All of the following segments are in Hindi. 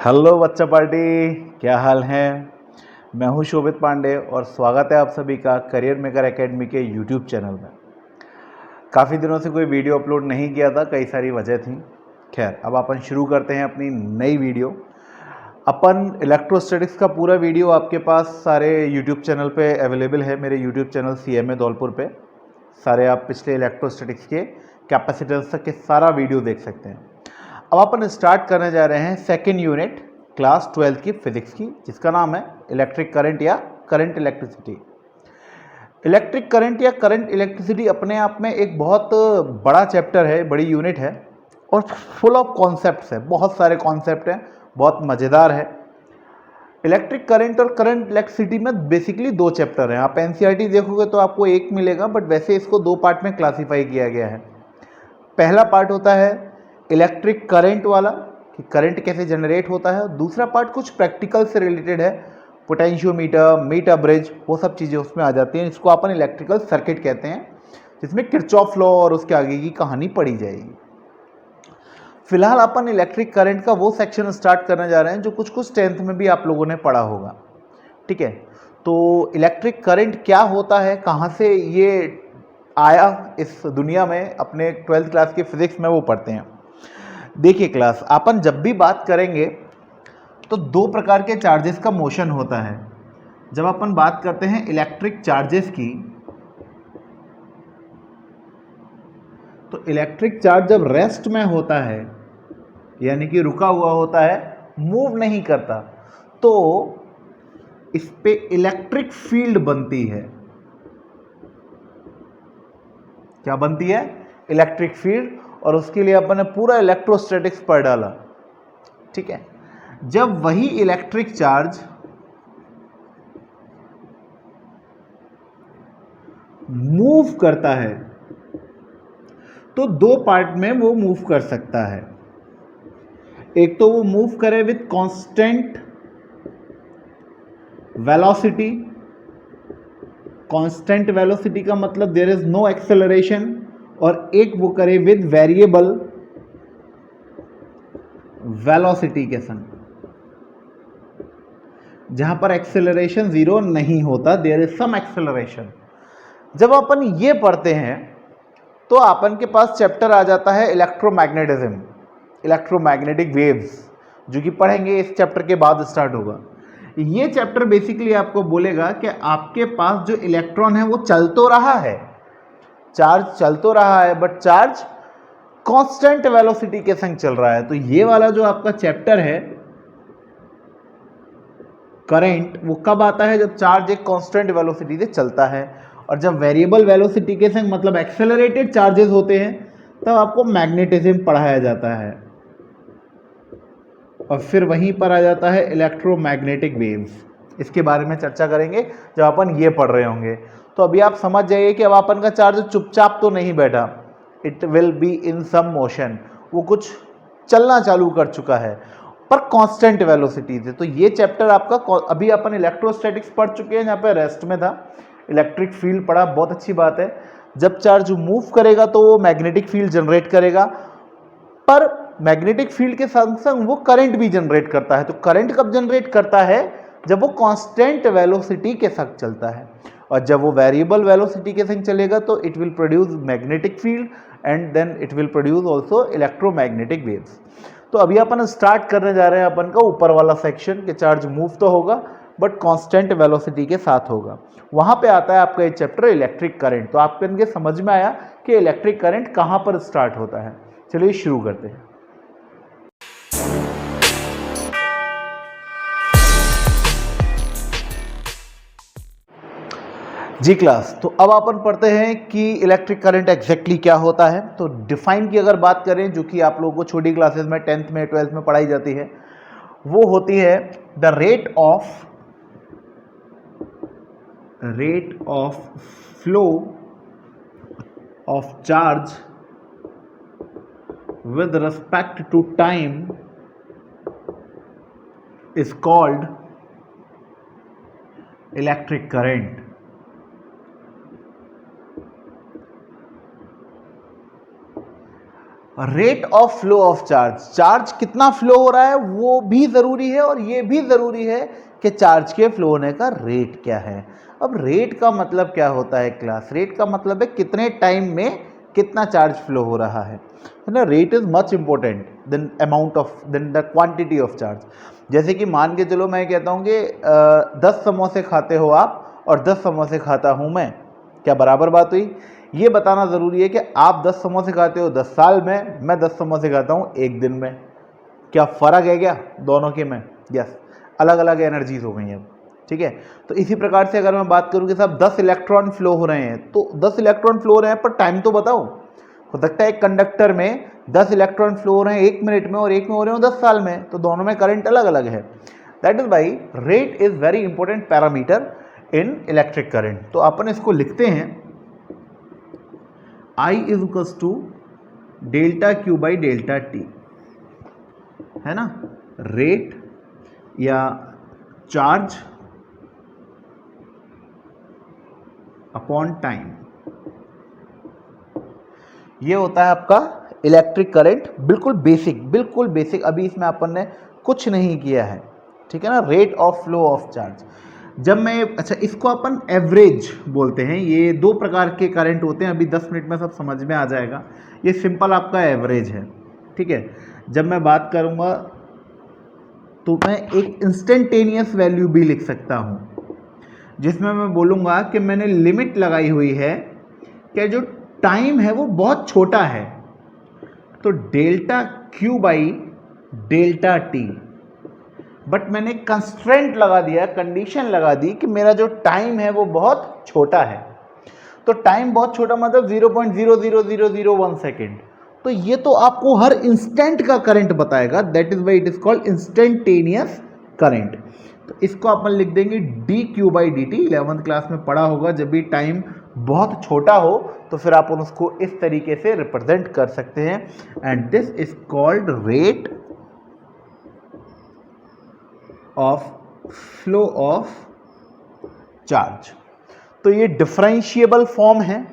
हेलो बच्चा पार्टी, क्या हाल है। मैं हूं शोभित पांडे और स्वागत है आप सभी का करियर मेकर एकेडमी के यूट्यूब चैनल में। काफ़ी दिनों से कोई वीडियो अपलोड नहीं किया था, कई सारी वजह थी। खैर, अब अपन शुरू करते हैं अपनी नई वीडियो। अपन इलेक्ट्रोस्टैटिक्स का पूरा वीडियो आपके पास सारे यूट्यूब चैनल पे अवेलेबल है। मेरे यूट्यूब चैनल CMA धौलपुर पे सारे आप पिछले इलेक्ट्रोस्टैटिक्स के कैपेसिटेंस तक के सारा वीडियो देख सकते हैं। अब अपन स्टार्ट करने जा रहे हैं सेकेंड यूनिट क्लास 12 की फिजिक्स की, जिसका नाम है इलेक्ट्रिक करंट या करंट इलेक्ट्रिसिटी। इलेक्ट्रिक करंट या करंट इलेक्ट्रिसिटी अपने आप में एक बहुत बड़ा चैप्टर है, बड़ी यूनिट है और फुल ऑफ कॉन्सेप्ट्स है। बहुत सारे कॉन्सेप्ट हैं, बहुत मज़ेदार है। इलेक्ट्रिक करंट और करंट इलेक्ट्रिसिटी में बेसिकली दो चैप्टर हैं। आप NCERT देखोगे तो आपको एक मिलेगा, बट वैसे इसको दो पार्ट में क्लासीफाई किया गया है। पहला पार्ट होता है इलेक्ट्रिक करंट वाला, कि करंट कैसे जनरेट होता है। दूसरा पार्ट कुछ प्रैक्टिकल से रिलेटेड है, पोटेंशियोमीटर, मीटर ब्रिज, वो सब चीज़ें उसमें आ जाती हैं। इसको अपन इलेक्ट्रिकल सर्किट कहते हैं, जिसमें किरचॉफ लॉ और उसके आगे की कहानी पढ़ी जाएगी। फिलहाल अपन इलेक्ट्रिक करंट का वो सेक्शन स्टार्ट करने जा रहे हैं जो कुछ 10th में भी आप लोगों ने पढ़ा होगा। ठीक है, तो इलेक्ट्रिक करंट क्या होता है, कहाँ से ये आया इस दुनिया में, अपने 12th क्लास की फिजिक्स में वो पढ़ते हैं। देखिए क्लास, अपन जब भी बात करेंगे तो दो प्रकार के चार्जेस का मोशन होता है। जब अपन बात करते हैं इलेक्ट्रिक चार्जेस की, तो इलेक्ट्रिक चार्ज जब रेस्ट में होता है, यानी कि रुका हुआ होता है, मूव नहीं करता, तो इस पे इलेक्ट्रिक फील्ड बनती है। क्या बनती है? Electric field. और उसके लिए अपन ने पूरा इलेक्ट्रोस्टैटिक्स पढ़ डाला। ठीक है, जब वही इलेक्ट्रिक चार्ज मूव करता है तो दो पार्ट में वो मूव कर सकता है। एक तो वो मूव करे with constant velocity. Constant velocity का मतलब देयर इज नो एक्सेलरेशन। और एक वो करे विद वेरिएबल वेलोसिटी के संग, जहां पर एक्सेलरेशन जीरो नहीं होता, देयर इज सम एक्सेलरेशन। जब अपन ये पढ़ते हैं तो अपन के पास चैप्टर आ जाता है इलेक्ट्रोमैग्नेटिज्म, इलेक्ट्रोमैग्नेटिक वेव्स, जो कि पढ़ेंगे इस चैप्टर के बाद स्टार्ट होगा। ये चैप्टर बेसिकली आपको बोलेगा कि आपके पास जो इलेक्ट्रॉन है वो चल तो रहा है, चार्ज चल तो रहा है, बट चार्ज कांस्टेंट वेलोसिटी के संग चल रहा है। तो ये वाला जो आपका चैप्टर है करंट, वो कब आता है? जब चार्ज एक कांस्टेंट वेलोसिटी से चलता है। और जब वेरिएबल वेलोसिटी के संग मतलब एक्सेलरेटेड चार्जेस होते हैं, तब आपको मैग्नेटिज्म पढ़ाया जाता है। और फिर वहीं पर आ जाता है इलेक्ट्रोमैग्नेटिक वेव्स। इसके बारे में चर्चा करेंगे जब अपन ये पढ़ रहे होंगे। तो अभी आप समझ जाइए कि अब अपन का चार्ज चुपचाप तो नहीं बैठा, it will be in some motion. वो कुछ चलना चालू कर चुका है, पर कांस्टेंट वेलोसिटी से। तो ये चैप्टर आपका, अभी अपन इलेक्ट्रोस्टैटिक्स पढ़ चुके हैं, जहाँ पे रेस्ट में था, इलेक्ट्रिक फील्ड पढ़ा, बहुत अच्छी बात है। जब चार्ज मूव करेगा तो वो मैग्नेटिक फील्ड जनरेट करेगा, पर मैग्नेटिक फील्ड के संग संग वो करंट भी जनरेट करता है। तो करंट कब जनरेट करता है? जब वो कांस्टेंट वेलोसिटी के साथ चलता है। और जब वो वेरिएबल वेलोसिटी के संग चलेगा तो it will produce magnetic field and then it will produce also electromagnetic waves. तो अभी अपन स्टार्ट करने जा रहे हैं अपन का ऊपर वाला सेक्शन, कि चार्ज मूव तो होगा बट कांस्टेंट वेलोसिटी के साथ होगा। वहां पे आता है आपका ये चैप्टर इलेक्ट्रिक करंट। तो आपके इनके समझ में आया कि इलेक्ट्रिक करंट कहां पर स्टार्ट होता है। चलिए शुरू करते हैं। जी क्लास, तो अब अपन पढ़ते हैं कि इलेक्ट्रिक करंट एग्जैक्टली क्या होता है। तो डिफाइन की अगर बात करें, जो कि आप लोगों को छोटी क्लासेस में 10th में 12th में पढ़ाई जाती है, वो होती है the rate of flow of charge with respect to time is called electric current. Rate of flow of charge, charge कितना फ्लो हो रहा है वो भी ज़रूरी है और ये भी ज़रूरी है कि चार्ज के फ्लो होने का रेट क्या है। अब रेट का मतलब क्या होता है क्लास? रेट का मतलब है कितने टाइम में कितना चार्ज फ्लो हो रहा है ना। Rate is much important than amount of than the quantity of charge. जैसे कि मान के चलो मैं कहता हूँ कि 10 समोसे खाते हो आप और 10 समोसे खाता हूँ मैं, क्या बराबर बात हुई? ये बताना ज़रूरी है कि आप 10 समोसे खाते हो 10 साल में, मैं 10 समोसे खाता हूँ एक दिन में। क्या फ़र्क है क्या दोनों के में? यस, अलग अलग एनर्जीज हो गई हैं अब, ठीक है। तो इसी प्रकार से अगर मैं बात करूँ कि साहब 10 इलेक्ट्रॉन फ्लो हो रहे हैं, तो 10 इलेक्ट्रॉन फ्लो हो रहे हैं पर टाइम तो बताओ। हो सकता है एक कंडक्टर में 10 इलेक्ट्रॉन फ्लो हो रहे हैं 1 मिनट में और एक में हो रहे हो 10 साल में, तो दोनों में करंट अलग अलग है। That is why rate is very important parameter in electric current. तो अपन इसको लिखते हैं I is equals to delta q by delta t, है ना। रेट या चार्ज अपॉन टाइम, ये होता है आपका इलेक्ट्रिक करंट। बिल्कुल बेसिक, अभी इसमें अपन ने कुछ नहीं किया है, ठीक है ना। Rate of flow of charge जब मैं, अच्छा इसको अपन एवरेज बोलते हैं। ये दो प्रकार के करंट होते हैं, अभी 10 मिनट में सब समझ में आ जाएगा। ये सिंपल आपका एवरेज है, ठीक है। जब मैं बात करूँगा तो मैं एक इंस्टेंटेनियस वैल्यू भी लिख सकता हूँ, जिसमें मैं बोलूँगा कि मैंने लिमिट लगाई हुई है कि जो टाइम है वो बहुत छोटा है, तो delta q by delta T. But मैंने कंस्ट्रेंट लगा दिया, कंडीशन लगा दी कि मेरा जो टाइम है वो बहुत छोटा है। तो टाइम बहुत छोटा मतलब 0.00001 सेकेंड। तो ये तो आपको हर इंस्टेंट का करंट बताएगा, that is why it is called instantaneous current. तो इसको अपन लिख देंगे D Q by D T. 11th class में पढ़ा होगा, जब भी टाइम बहुत छोटा हो तो फिर आप उसको इस तरीके से रिप्रेजेंट कर सकते हैं, and this is called rate of flow of charge. तो ये डिफरेंशिएबल फॉर्म है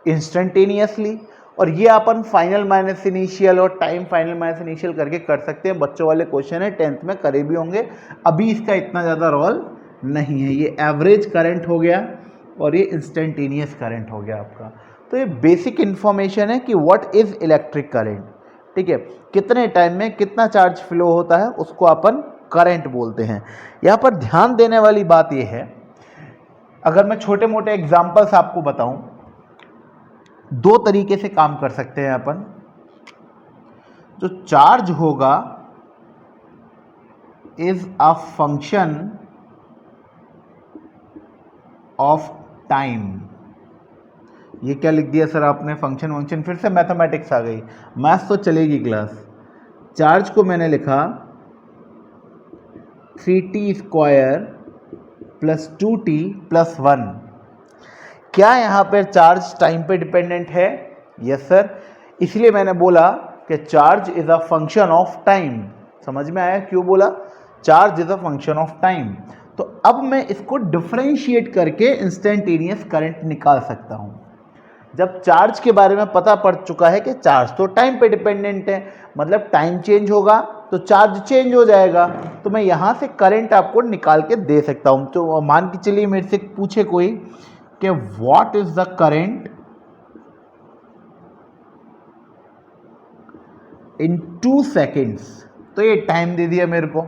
इंस्टेंटेनियसली, और ये अपन फाइनल माइनस इनिशियल और टाइम फाइनल माइनस इनिशियल करके कर सकते हैं। बच्चों वाले क्वेश्चन है, 10th में करे भी होंगे। अभी इसका इतना ज़्यादा रोल नहीं है। ये एवरेज करंट हो गया और ये इंस्टेंटेनियस करंट हो गया आपका। तो ये बेसिक इन्फॉर्मेशन है कि व्हाट इज इलेक्ट्रिक करंट, ठीक है। कितने टाइम में कितना चार्ज फ्लो होता है उसको अपन करंट बोलते हैं। यहाँ पर ध्यान देने वाली बात यह है, अगर मैं छोटे मोटे एग्जाम्पल्स आपको बताऊं, दो तरीके से काम कर सकते हैं अपन। जो चार्ज होगा is a function of time. ये क्या लिख दिया सर आपने, फंक्शन, फिर से मैथमेटिक्स आ गई, मैथ्स तो चलेगी क्लास। चार्ज को मैंने लिखा 3t square plus 2t plus 1। क्या यहाँ पर चार्ज टाइम पे डिपेंडेंट है? यस सर, इसलिए मैंने बोला कि charge is a function of time. समझ में आया क्यों बोला? Charge is a function of time. तो अब मैं इसको डिफरेंशिएट करके इंस्टेंटेनियस करंट निकाल सकता हूँ। जब चार्ज के बारे में पता पड़ चुका है कि चार्ज तो टाइम पे डिपेंडेंट है, मतलब टाइम चेंज होगा तो चार्ज चेंज हो जाएगा, तो मैं यहाँ से करंट आपको निकाल के दे सकता हूँ। तो मान के चलिए मेरे से पूछे कोई कि what is the current in 2 seconds, तो ये टाइम दे दिया मेरे को।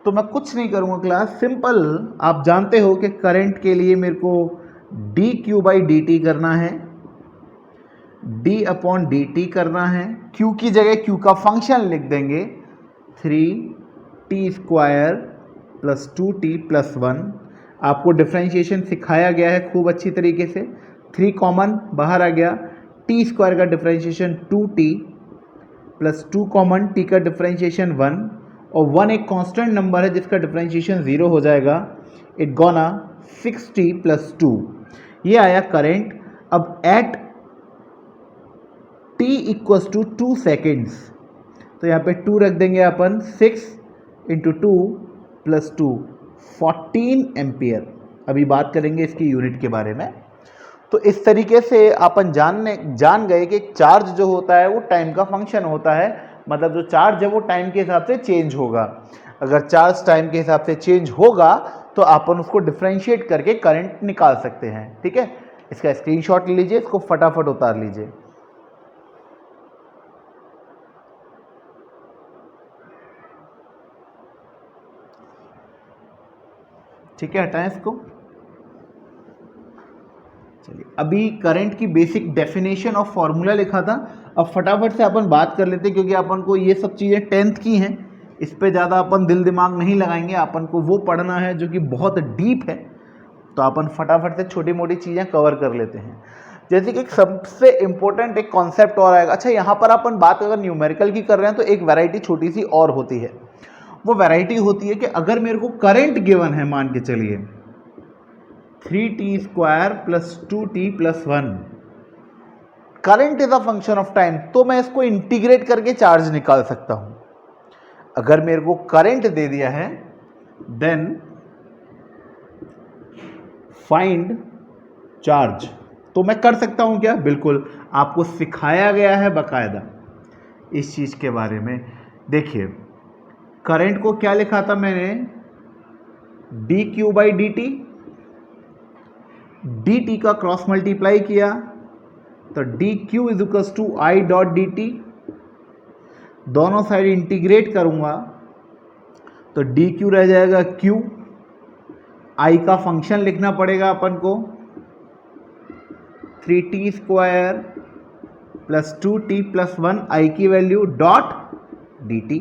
तो मैं कुछ नहीं करूँगा क्लास, सिंपल आप जानते हो कि करंट के लिए मेरे को D Q by D T करना है, डी अपॉन डी टी करना है। क्यू की जगह क्यू का फंक्शन लिख देंगे 3t square plus 2t plus 1। आपको डिफ्रेंशिएशन सिखाया गया है खूब अच्छी तरीके से। 3 कॉमन बाहर आ गया, t स्क्वायर का differentiation 2t plus 2 common, t का डिफ्रेंशिएशन 1, और 1 एक कांस्टेंट नंबर है जिसका डिफ्रेंशिएशन 0 हो जाएगा। इट गोना 6t प्लस 2, ये आया करंट। अब at t equals to 2 seconds, तो यहाँ पे 2 रख देंगे अपन, 6 इंटू 2 प्लस 2 14 एम्पियर। अभी बात करेंगे इसकी यूनिट के बारे में। तो इस तरीके से अपन जान गए कि चार्ज जो होता है वो टाइम का फंक्शन होता है, मतलब जो चार्ज है वो टाइम के हिसाब से चेंज होगा। अगर चार्ज टाइम के हिसाब से चेंज होगा तो अपन उसको डिफरेंशिएट करके करंट निकाल सकते हैं। ठीक है, इसका स्क्रीनशॉट ले लीजिए, इसको फटाफट उतार लीजिए। ठीक है, हटाएं इसको। चलिए, अभी करंट की बेसिक डेफिनेशन और फॉर्मूला लिखा था, अब फटाफट से अपन बात कर लेते हैं, क्योंकि अपन को ये सब चीज़ें 10th की हैं, इस पे ज़्यादा अपन दिल दिमाग नहीं लगाएंगे, अपन को वो पढ़ना है जो कि बहुत डीप है। तो अपन फटाफट से छोटी मोटी चीज़ें कवर कर लेते हैं। जैसे कि एक सबसे इम्पोर्टेंट एक कॉन्सेप्ट और आएगा। अच्छा, यहाँ पर अपन बात अगर न्यूमेरिकल की कर रहे हैं तो एक वैरायटी छोटी सी और होती है। वो वैरायटी होती है कि अगर मेरे को करंट गिवन है, मान के चलिए 3t² + 2t + 1, current is a function of time, तो मैं इसको इंटीग्रेट करके चार्ज निकाल सकता हूं। अगर मेरे को करंट दे दिया है देन फाइंड चार्ज, तो मैं कर सकता हूं क्या? बिल्कुल, आपको सिखाया गया है बकायदा इस चीज के बारे में। देखिए, करंट को क्या लिखा था मैंने? dq/dt, dt का क्रॉस मल्टीप्लाई किया तो dq = I.dt, दोनों साइड इंटीग्रेट करूंगा तो dq रह जाएगा q, I का फंक्शन लिखना पड़ेगा अपन को 3t² + 2t + 1, I की वैल्यू .dt।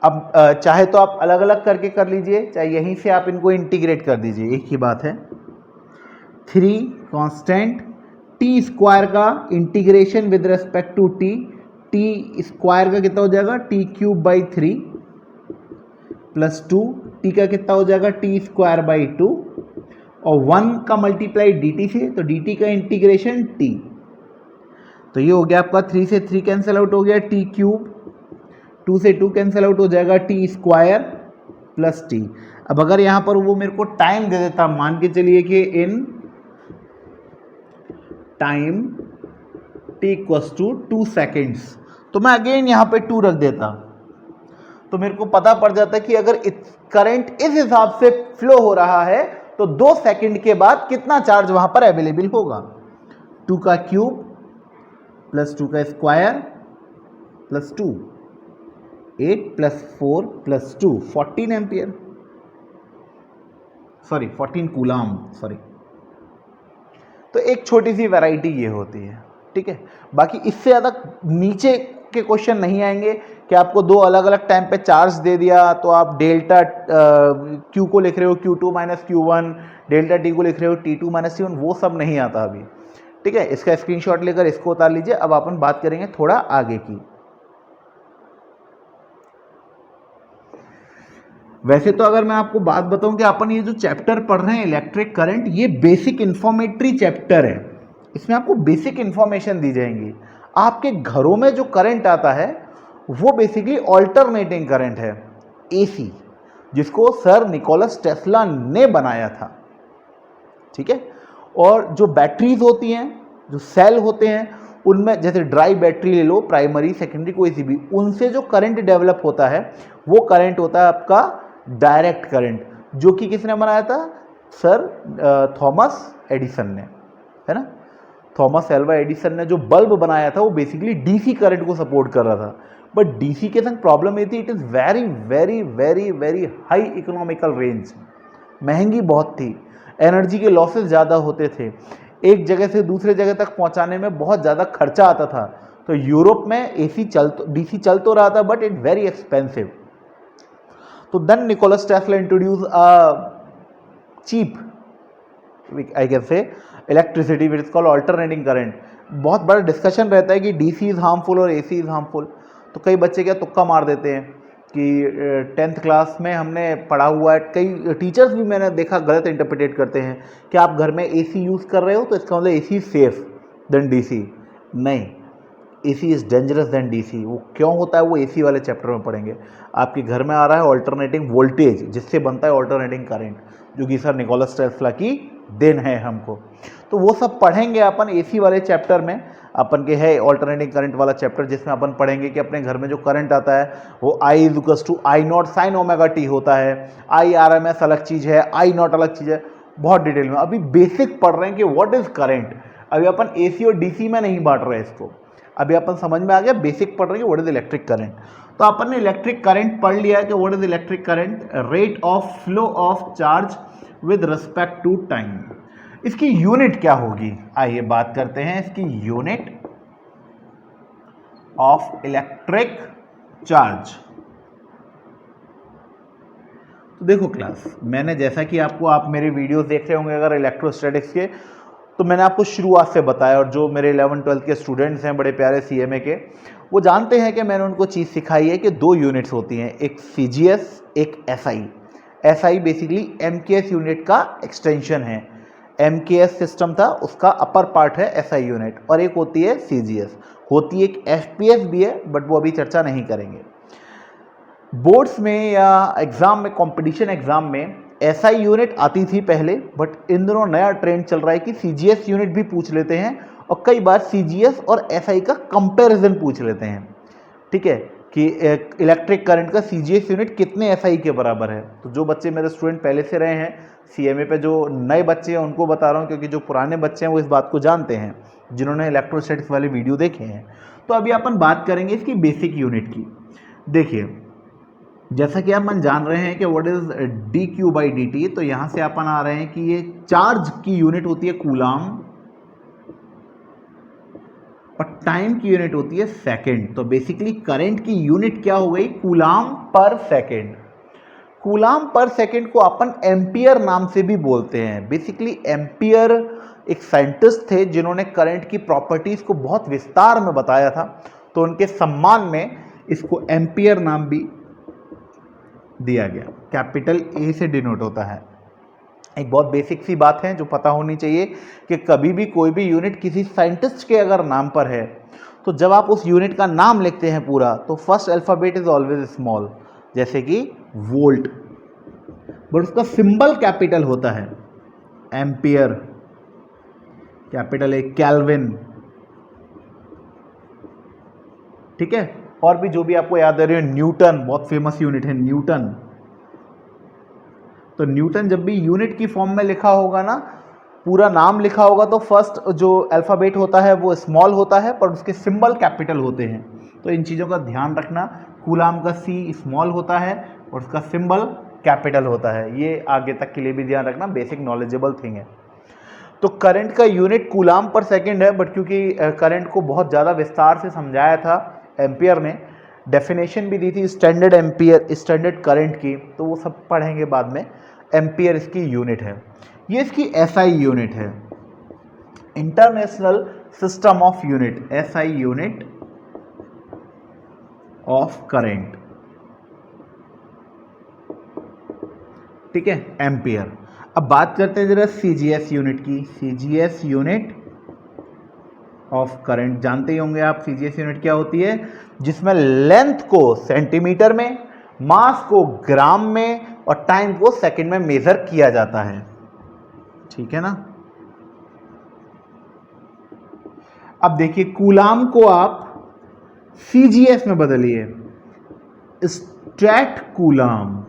अब चाहे तो आप अलग अलग करके कर लीजिए, चाहे यहीं से आप इनको इंटीग्रेट कर दीजिए, एक ही बात है। 3 कांस्टेंट, t² का integration with respect to t, t² का कितना हो जाएगा? t³/3 + 2, t का कितना हो जाएगा? t²/2, और 1 का मल्टीप्लाई dt से, तो dt का इंटीग्रेशन t। तो ये हो गया आपका 3 से 3 कैंसिल आउट हो गया, t³, 2 से 2 कैंसिल आउट हो जाएगा, t² + t। अब अगर यहाँ पर वो मेरे को टाइम दे देता, मान के चलिए कि इन टाइम t = 2 सेकेंड्स, तो मैं अगेन यहाँ पे 2 रख देता, तो मेरे को पता पड़ जाता कि अगर करंट इस हिसाब से फ्लो हो रहा है तो 2 सेकंड के बाद कितना चार्ज वहां पर अवेलेबल होगा। 2 का क्यूब + 2 का square + 2, 8 + 4 + 2, 14 ampere, sorry 14 coulomb, sorry. तो एक छोटी सी वैरायटी ये होती है। ठीक है, बाकी इससे ज़्यादा नीचे के क्वेश्चन नहीं आएंगे कि आपको 2 अलग अलग टाइम पे चार्ज दे दिया तो आप डेल्टा क्यू को लिख रहे हो Q2 - Q1, डेल्टा टी को लिख रहे हो T2 - T1, वो सब नहीं आता अभी। ठीक है, इसका स्क्रीनशॉट लेकर इसको उतार लीजिए। अब अपन बात करेंगे थोड़ा आगे की। वैसे तो अगर मैं आपको बात बताऊं कि अपन ये जो चैप्टर पढ़ रहे हैं इलेक्ट्रिक करंट, ये बेसिक इंफॉर्मेटरी चैप्टर है। इसमें आपको बेसिक इंफॉर्मेशन दी जाएंगी। आपके घरों में जो करंट आता है वो बेसिकली ऑल्टरनेटिंग करंट है, एसी, जिसको सर निकोलस टेस्ला ने बनाया था। ठीक है, और जो बैटरीज होती हैं, जो सेल होते हैं, उनमें जैसे ड्राई बैटरी ले लो, प्राइमरी सेकेंडरी कोई सी भी, उनसे जो करंट डेवलप होता है वो करंट होता है आपका डायरेक्ट करंट, जो कि किसने बनाया था? सर थॉमस एडिसन ने, है ना। थॉमस एल्वा एडिसन ने जो बल्ब बनाया था वो बेसिकली डीसी करंट को सपोर्ट कर रहा था, बट डीसी के संग प्रॉब्लम ये थी, it is very very very very high economical range, महंगी बहुत थी, एनर्जी के लॉसेस ज़्यादा होते थे, एक जगह से दूसरे जगह तक पहुंचाने में बहुत ज़्यादा खर्चा आता था। तो यूरोप में एसी डीसी चल तो रहा था, बट इट वेरी एक्सपेंसिव। तो then Nicholas Tesla introduce cheap, I can say, electricity which is called alternating current. बहुत बड़ा डिस्कशन रहता है कि डीसी इज हार्मफुल और एसी इज हार्मफुल। तो कई बच्चे क्या तुक्का मार देते हैं कि 10th क्लास में हमने पढ़ा हुआ है, कई टीचर्स भी मैंने देखा गलत इंटरप्रिटेट करते हैं कि आप घर में एसी यूज़ कर रहे हो तो इसका मतलब एसी सेफ देन डीसी। नहीं, AC is dangerous than DC. वो क्यों होता है वो एसी वाले चैप्टर में पढ़ेंगे। आपके घर में आ रहा है ऑल्टरनेटिंग वोल्टेज, जिससे बनता है ऑल्टरनेटिंग करंट, जो कि सर निकोलस टेस्ला की देन है हमको। तो वो सब पढ़ेंगे अपन एसी वाले चैप्टर में। अपन के है ऑल्टरनेटिंग करंट वाला चैप्टर, जिसमें अपन पढ़ेंगे कि अपने घर में जो करंट आता है वो I equals to I naught sine omega t होता है। IRMS अलग चीज़ है, I नॉट अलग चीज़ है, बहुत डिटेल में। अभी बेसिक पढ़ रहे हैं कि व्हाट इज करंट। अभी अपन AC और DC में नहीं बांट रहे हैं इसको, अभी अपन समझ में आ गया, बेसिक पढ़ रहे हैं कि व्हाट इज इलेक्ट्रिक करंट। तो अपन ने इलेक्ट्रिक करंट पढ़ लिया है कि what is electric current, rate of flow of charge with respect to time. इसकी यूनिट क्या होगी, आइए बात करते हैं इसकी यूनिट ऑफ इलेक्ट्रिक चार्ज। तो देखो क्लास, मैंने जैसा कि आप मेरे वीडियोस देख रहे होंगे अगर इलेक्ट्रोस्टैटिक्स के, तो मैंने आपको शुरुआत से बताया, और जो मेरे 11-12 के स्टूडेंट्स हैं बड़े प्यारे CMA के, वो जानते हैं कि मैंने उनको चीज़ सिखाई है कि 2 यूनिट्स होती हैं, एक CGS, एक SI। SI basically MKS unit का एक्सटेंशन है। MKS सिस्टम था, उसका अपर पार्ट है SI यूनिट, और एक होती है CGS। होती एक FPS भी है, बट वो अभी चर्चा नहीं करेंगे। बोर्ड्स में या एग्ज़ाम में, कंपटीशन एग्ज़ाम में SI यूनिट आती थी पहले, बट इन दिनों नया ट्रेंड चल रहा है कि CGS यूनिट भी पूछ लेते हैं, और कई बार CGS और SI का कंपैरिजन पूछ लेते हैं। ठीक है, कि इलेक्ट्रिक करंट का CGS यूनिट कितने SI के बराबर है। तो जो बच्चे मेरे स्टूडेंट पहले से रहे हैं CMA पे, जो नए बच्चे हैं उनको बता रहा हूँ, क्योंकि जो पुराने बच्चे हैं वो इस बात को जानते हैं, जिन्होंने इलेक्ट्रोस्टैटिक्स वाले वीडियो देखे हैं। तो अभी अपन बात करेंगे इसकी बेसिक यूनिट की। देखिए, जैसा कि अपन जान रहे हैं कि व्हाट इज dQ/dt, तो यहाँ से अपन आ रहे हैं कि ये चार्ज की यूनिट होती है कूलाम, और टाइम की यूनिट होती है सेकंड। तो बेसिकली करंट की यूनिट क्या हो गई, कूलाम पर सेकंड। कूलाम पर सेकंड को अपन एम्पियर नाम से भी बोलते हैं। बेसिकली एम्पियर एक साइंटिस्ट थे जिन्होंने करंट की प्रॉपर्टीज को बहुत विस्तार में बताया था, तो उनके सम्मान में इसको एम्पियर नाम भी दिया गया। कैपिटल A से डिनोट होता है। एक बहुत बेसिक सी बात है जो पता होनी चाहिए कि कभी भी कोई भी यूनिट किसी साइंटिस्ट के अगर नाम पर है, तो जब आप उस यूनिट का नाम लिखते हैं पूरा, तो first alphabet is always small, जैसे कि वोल्ट, बट उसका सिंबल कैपिटल होता है। एम्पियर कैपिटल A, केल्विन, ठीक है। और भी जो भी आपको याद आ रही है, न्यूटन बहुत फेमस यूनिट है, न्यूटन। तो न्यूटन जब भी यूनिट की फॉर्म में लिखा होगा ना, पूरा नाम लिखा होगा, तो फर्स्ट जो अल्फ़ाबेट होता है वो स्मॉल होता है, पर उसके सिंबल कैपिटल होते हैं। तो इन चीज़ों का ध्यान रखना। कूलाम का C स्मॉल होता है और उसका सिंबल कैपिटल होता है। ये आगे तक के लिए भी ध्यान रखना, बेसिक नॉलेजेबल थिंग है। तो करंट का यूनिट कूलाम पर सेकंड है, बट क्योंकि करंट को बहुत ज़्यादा विस्तार से समझाया था एम्पियर ने, डेफिनेशन भी दी थी स्टैंडर्ड एम्पियर, स्टैंडर्ड करंट की, तो वो सब पढ़ेंगे बाद में। एम्पियर इसकी यूनिट है। ये इसकी SI यूनिट है, international system of unit, SI unit of current, ठीक है, एम्पियर। अब बात करते हैं जरा CGS यूनिट की। CGS यूनिट ऑफ करंट जानते ही होंगे आप, CGS यूनिट क्या होती है, जिसमें लेंथ को सेंटीमीटर में, मास को ग्राम में, और टाइम को सेकंड में मेजर किया जाता है, ठीक है ना। अब देखिए, कूलाम को आप CGS में बदलिए, स्ट्रैट कूलाम।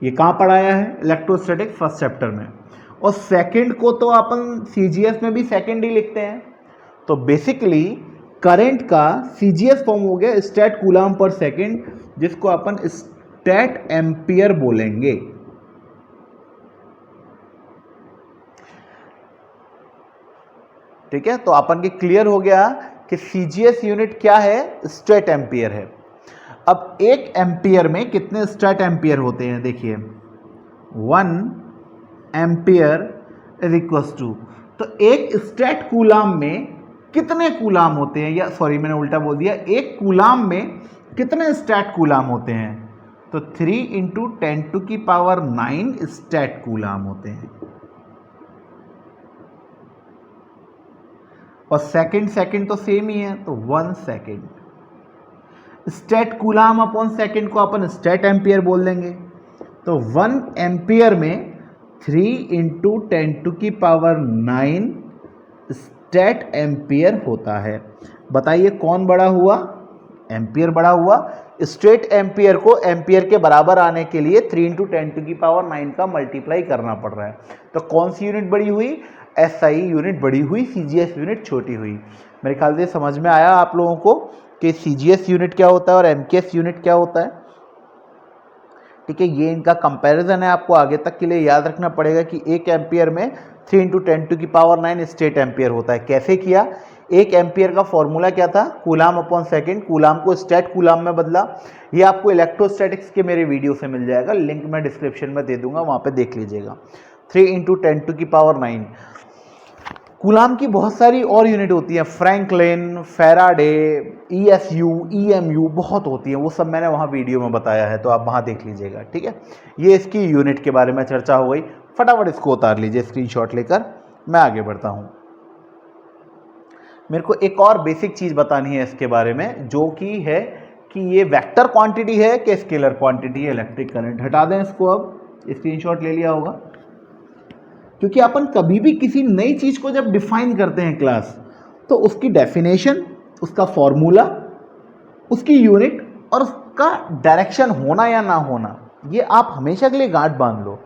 ये कहां पढ़ाया है, इलेक्ट्रोस्टैटिक फर्स्ट चैप्टर में। और सेकंड को तो अपन CGS में भी सेकंड ही लिखते हैं। तो बेसिकली करंट का CGS फॉर्म हो गया स्टैट कूलाम पर सेकंड, जिसको अपन स्टैट एम्पियर बोलेंगे। ठीक है, तो अपन के क्लियर हो गया कि CGS यूनिट क्या है, स्टैट एम्पियर है। अब 1 एम्पियर में कितने स्टैट एम्पियर होते हैं, देखिए 1 एम्पियर इज इक्वल्स टू, तो एक स्टैट कूलाम में कितने कूलाम होते हैं, या सॉरी मैंने उल्टा बोल दिया, एक कूलाम में कितने स्टैट कूलाम होते हैं, तो 3 × 10⁹ स्टैट कूलाम होते हैं। और सेकंड तो सेम ही है, तो 1 second. Stat coulomb upon second को अपन स्टैट एम्पियर बोल देंगे। तो 1 एम्पियर में 3×10⁹ स्टेट एम्पियर होता है। बताइए कौन बड़ा हुआ? एम्पियर बड़ा हुआ। स्टेट एम्पियर को एम्पियर के बराबर आने के लिए 3×10⁹ का मल्टीप्लाई करना पड़ रहा है। तो कौन सी यूनिट बड़ी हुई? एसआई यूनिट बड़ी हुई, सीजीएस यूनिट छोटी हुई। मेरे ख्याल से समझ में आया आप लोगों को कि सीजीएस यूनिट क्या होता है और एमकेएस यूनिट क्या होता है। ठीक है, ये इनका कंपैरिजन है, आपको आगे तक के लिए याद रखना पड़ेगा कि 1 एम्पियर में 3×10⁹ स्टेट एम्पियर होता है। कैसे किया? 1 एम्पियर का फॉर्मूला क्या था? Coulomb upon second. कूलाम को स्टेट कूलाम में बदला। ये आपको इलेक्ट्रोस्टैटिक्स के मेरे वीडियो से मिल जाएगा, लिंक मैं डिस्क्रिप्शन में दे दूंगा, वहाँ पे देख लीजिएगा। 3×10⁹ कूलाम की बहुत सारी और यूनिट होती हैं, फ्रैंकलिन, फैराडे, ईएसयू, ईएमयू, बहुत होती हैं, वो सब मैंने वहाँ वीडियो में बताया है, तो आप वहाँ देख लीजिएगा। ठीक है, ये इसकी यूनिट के बारे में चर्चा हो गई। फटाफट इसको उतार लीजिए स्क्रीनशॉट लेकर, मैं आगे बढ़ता हूँ। मेरे को एक और बेसिक चीज़ बतानी है इसके बारे में, जो कि है कि ये वेक्टर क्वांटिटी है कि स्केलर क्वांटिटी है इलेक्ट्रिक करंट। हटा दें इसको, अब स्क्रीनशॉट ले लिया होगा। क्योंकि अपन कभी भी किसी नई चीज़ को जब डिफाइन करते हैं क्लास, तो उसकी डेफिनेशन, उसका फॉर्मूला, उसकी यूनिट और उसका डायरेक्शन होना या ना होना, ये आप हमेशा के लिए गांठ बांध लो।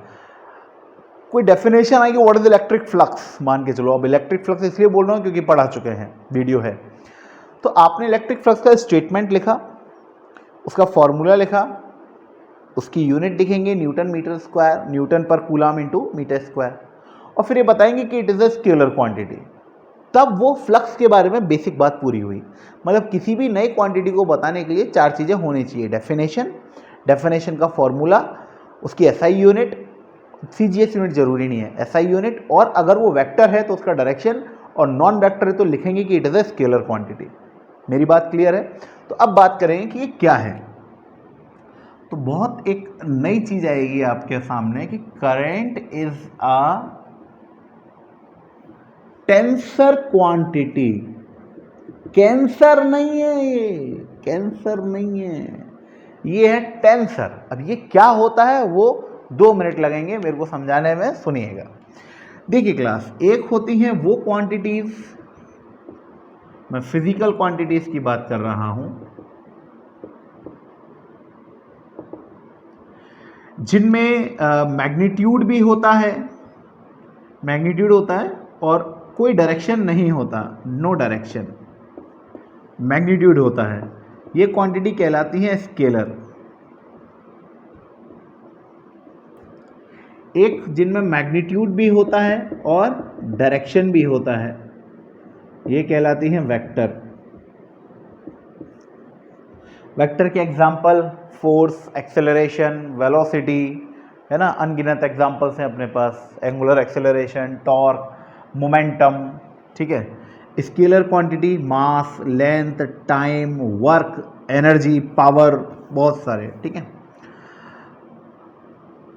कोई डेफिनेशन आएगी, व्हाट इज इलेक्ट्रिक फ्लक्स, मान के चलो। अब इलेक्ट्रिक फ्लक्स इसलिए बोल रहा हूँ क्योंकि पढ़ा चुके हैं, वीडियो है। तो आपने इलेक्ट्रिक फ्लक्स का स्टेटमेंट लिखा, उसका फॉर्मूला लिखा, उसकी यूनिट लिखेंगे न्यूटन मीटर स्क्वायर, न्यूटन पर कूलाम इंटू मीटर स्क्वायर, और फिर ये बताएंगे कि it is a scalar quantity. तब वो फ्लक्स के बारे में बेसिक बात पूरी हुई। मतलब किसी भी नई क्वांटिटी को बताने के लिए 4 चीज़ें होनी चाहिए: डेफिनेशन, डेफिनेशन का फॉर्मूला, उसकी एसआई यूनिट, सीजीएस यूनिट जरूरी नहीं है, एसआई यूनिट, और अगर वो वेक्टर है तो उसका डायरेक्शन, और नॉन वेक्टर है तो लिखेंगे कि it is a scalar quantity. मेरी बात क्लियर है? तो अब बात करेंगे कि ये क्या है। तो बहुत एक नई चीज़ आएगी आपके सामने कि current is a tensor quantity. Cancer नहीं है, ये कैंसर नहीं है, ये है टेंसर। अब ये क्या होता है वो 2 मिनट लगेंगे मेरे को समझाने में, सुनिएगा। देखिए क्लास, एक होती हैं वो क्वांटिटीज, मैं फिजिकल क्वांटिटीज की बात कर रहा हूं, जिनमें मैग्नीट्यूड भी होता है, मैग्नीट्यूड होता है और कोई डायरेक्शन नहीं होता, नो डायरेक्शन, मैग्नीट्यूड होता है। ये क्वांटिटी कहलाती है स्केलर। एक जिनमें मैग्नीट्यूड भी होता है और डायरेक्शन भी होता है, ये कहलाती हैं वेक्टर। वेक्टर के एग्जाम्पल फोर्स, एक्सेलरेशन, वेलोसिटी, है ना, अनगिनत एग्जाम्पल्स हैं अपने पास, एंगुलर एक्सेलरेशन, टॉर्क, मोमेंटम। ठीक है, scalar quantity mass, length, time, work, energy, power, बहुत सारे। ठीक है,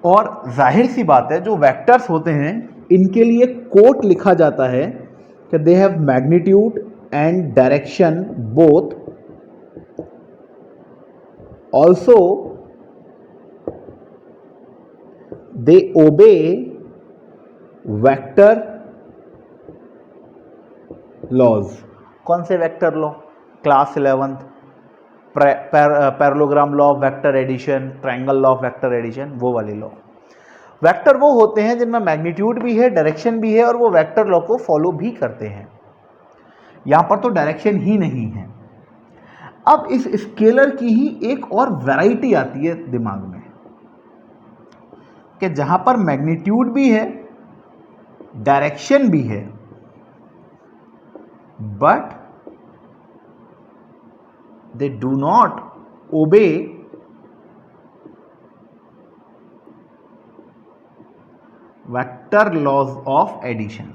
और जाहिर सी बात है जो वेक्टर्स होते हैं इनके लिए कोट लिखा जाता है कि they have magnitude and direction both, also they obey vector laws. कौन से vector law? Class 11th, parallelogram law of vector addition, triangle law of vector addition, वो वाले लॉ। वेक्टर वो होते हैं जिनमें मैग्नीट्यूड भी है, डायरेक्शन भी है, और वो वेक्टर लॉ को फॉलो भी करते हैं। यहां पर तो डायरेक्शन ही नहीं है। अब इस स्केलर की ही एक और वैरायटी आती है दिमाग में कि जहां पर मैग्नीट्यूड भी है, डायरेक्शन भी है, but they do not obey vector laws of addition।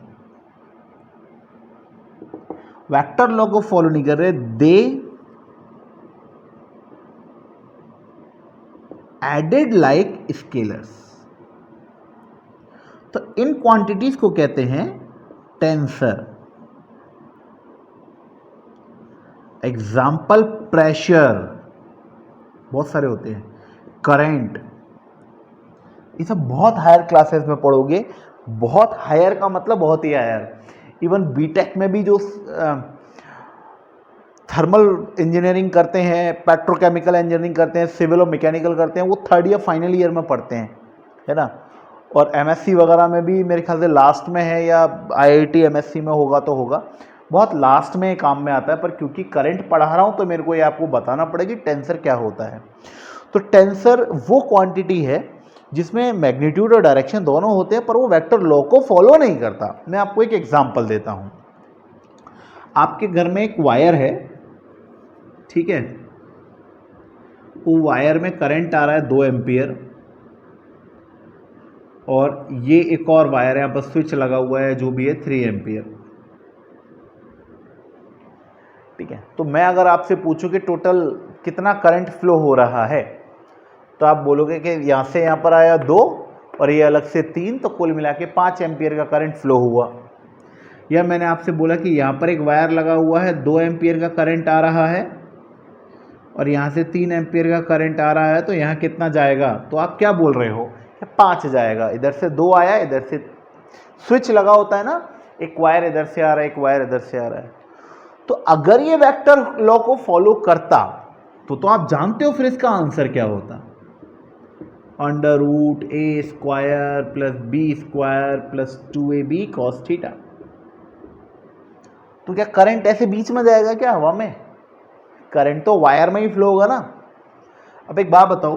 Vector law को फॉलो नहीं कर रहे, दे एडेड लाइक स्केलर्स। तो इन क्वांटिटीज को कहते हैं टेंसर। एग्जाम्पल प्रेशर, बहुत सारे होते हैं, करंट, ये सब बहुत हायर क्लासेस में पढ़ोगे। बहुत हायर का मतलब बहुत ही हायर। इवन बीटेक में भी जो थर्मल इंजीनियरिंग करते हैं, पेट्रोकेमिकल इंजीनियरिंग करते हैं, सिविल और मैकेनिकल करते हैं, वो थर्ड ईयर फाइनल ईयर में पढ़ते हैं, है ना। और एमएससी वगैरह में भी मेरे ख्याल से लास्ट में है, या आईआईटी एमएससी में होगा तो होगा, बहुत लास्ट में काम में आता है। पर क्योंकि करंट पढ़ा रहा हूँ तो मेरे को ये आपको बताना पड़ेगा कि टेंसर क्या होता है। तो टेंसर वो क्वांटिटी है जिसमें मैग्नीट्यूड और डायरेक्शन दोनों होते हैं, पर वो वेक्टर लॉ को फॉलो नहीं करता। मैं आपको एक एग्जांपल देता हूँ। आपके घर में एक वायर है, ठीक है, वो वायर में करंट आ रहा है 2 एम्पियर, और ये एक और वायर है, यहाँ पर स्विच लगा हुआ है जो भी है 3 एम्पियर, ठीक है। तो मैं अगर आपसे पूछूं कि टोटल कितना करंट फ्लो हो रहा है, तो आप बोलोगे कि यहाँ से यहाँ पर आया 2 और ये अलग से 3, तो कुल मिला के 5 एम्पियर का करंट फ्लो हुआ। या मैंने आपसे बोला कि यहाँ पर एक वायर लगा हुआ है, 2 एम्पियर का करंट आ रहा है और यहाँ से 3 एम्पियर का करंट आ रहा है, तो यहाँ कितना जाएगा? तो आप क्या बोल रहे हो? 5 जाएगा। इधर से 2 आया, इधर से स्विच लगा होता है ना, एक वायर इधर से आ रहा है, एक वायर इधर से आ रहा है। तो अगर ये वेक्टर लॉ को फॉलो करता तो आप जानते हो फिर इसका आंसर क्या होता? Under root A square plus B square plus 2ab cos theta. तो क्या करंट ऐसे बीच में जाएगा क्या हवा में? करंट तो वायर में ही फ्लो होगा ना। अब एक बात बताओ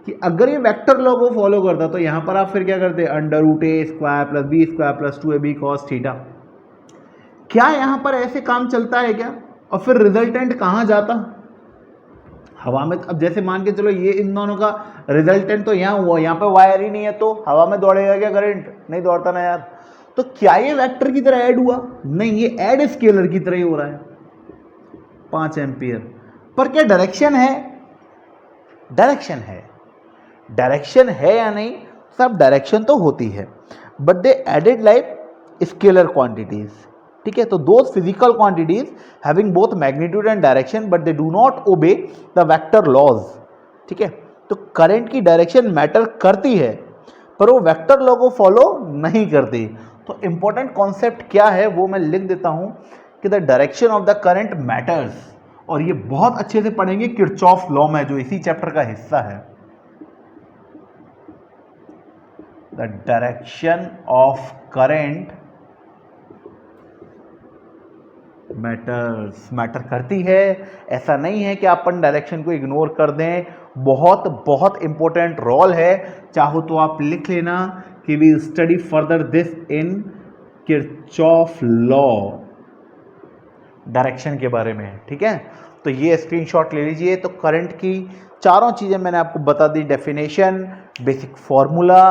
कि अगर ये वेक्टर लॉ को फॉलो करता तो यहां पर आप फिर क्या करते? Under root A square plus B square plus 2ab cos theta. क्या यहां पर ऐसे काम चलता है क्या? और फिर रिजल्टेंट कहां जाता? हवा में। अब जैसे मान के चलो ये इन दोनों का रिजल्टेंट तो यहाँ हुआ, यहाँ पे वायर ही नहीं है, तो हवा में दौड़ेगा क्या करंट? नहीं दौड़ता ना यार। तो क्या ये वेक्टर की तरह ऐड हुआ? नहीं, ये ऐड स्केलर की तरह ही हो रहा है, 5 एम्पियर। पर क्या डायरेक्शन है? डायरेक्शन है। डायरेक्शन है या नहीं? सब डायरेक्शन तो होती है, but they added like scalar quantities, ठीक है। तो those physical quantities having both magnitude and direction but they do not obey the vector laws, ठीक है। तो करंट की डायरेक्शन मैटर करती है पर वो वेक्टर लॉ को फॉलो नहीं करती। तो इंपॉर्टेंट कॉन्सेप्ट क्या है वो मैं लिख देता हूं कि the direction of the current matters, और ये बहुत अच्छे से पढ़ेंगे किरचॉफ लॉ में, जो इसी चैप्टर का हिस्सा है। The direction of current matters, matter करती है। ऐसा नहीं है कि अपन डायरेक्शन को इग्नोर कर दें, बहुत बहुत इंपॉर्टेंट रोल है। चाहो तो आप लिख लेना कि we study further this in Kirchhoff law, direction के बारे में, ठीक है। तो ये स्क्रीनशॉट ले लीजिए। तो करंट की चारों चीज़ें मैंने आपको बता दी, डेफिनेशन, बेसिक फॉर्मूला,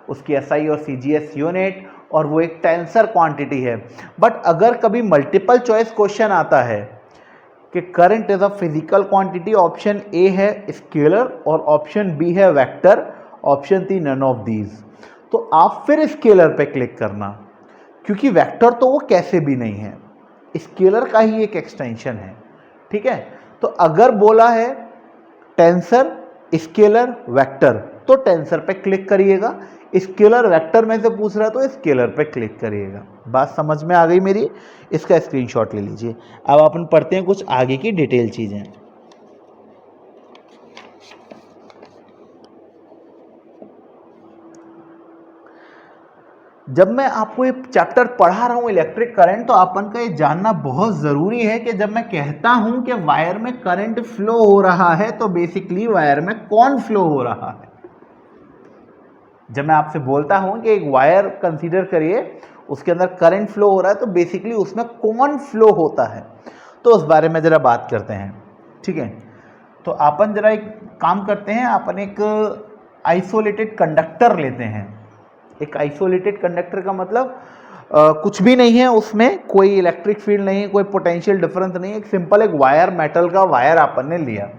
उसकी एसआई और सीजीएस यूनिट, और वो एक टेंसर क्वांटिटी है। बट अगर कभी मल्टीपल चॉइस क्वेश्चन आता है कि current is a physical quantity, option A है स्केलर और ऑप्शन बी है vector, option C none of these, तो आप फिर स्केलर पे क्लिक करना, क्योंकि वेक्टर तो वो कैसे भी नहीं है, स्केलर का ही एक एक्सटेंशन है, ठीक है। तो अगर बोला है टेंसर स्केलर वेक्टर तो टेंसर पे क्लिक करिएगा, स्केलर वेक्टर में से पूछ रहा है तो स्केलर पे क्लिक करिएगा। बात समझ में आ गई मेरी? इसका स्क्रीनशॉट ले लीजिए। अब अपन पढ़ते हैं कुछ आगे की डिटेल चीजें। जब मैं आपको ये चैप्टर पढ़ा रहा हूं इलेक्ट्रिक करंट, तो अपन का ये जानना बहुत ज़रूरी है कि जब मैं कहता हूं कि वायर में करंट फ्लो हो रहा है तो बेसिकली वायर में कौन फ्लो हो रहा है। जब मैं आपसे बोलता हूं कि एक वायर कंसीडर करिए, उसके अंदर करंट फ्लो हो रहा है, तो बेसिकली उसमें कौन फ्लो होता है, तो उस बारे में ज़रा बात करते हैं, ठीक है। तो अपन ज़रा एक काम करते हैं, अपन एक आइसोलेटेड कंडक्टर लेते हैं। एक आइसोलेटेड कंडक्टर का मतलब कुछ भी नहीं है, उसमें कोई इलेक्ट्रिक फील्ड नहीं है, कोई पोटेंशियल डिफरेंस नहीं है, एक सिंपल एक वायर, मेटल का वायर अपन ने लिया।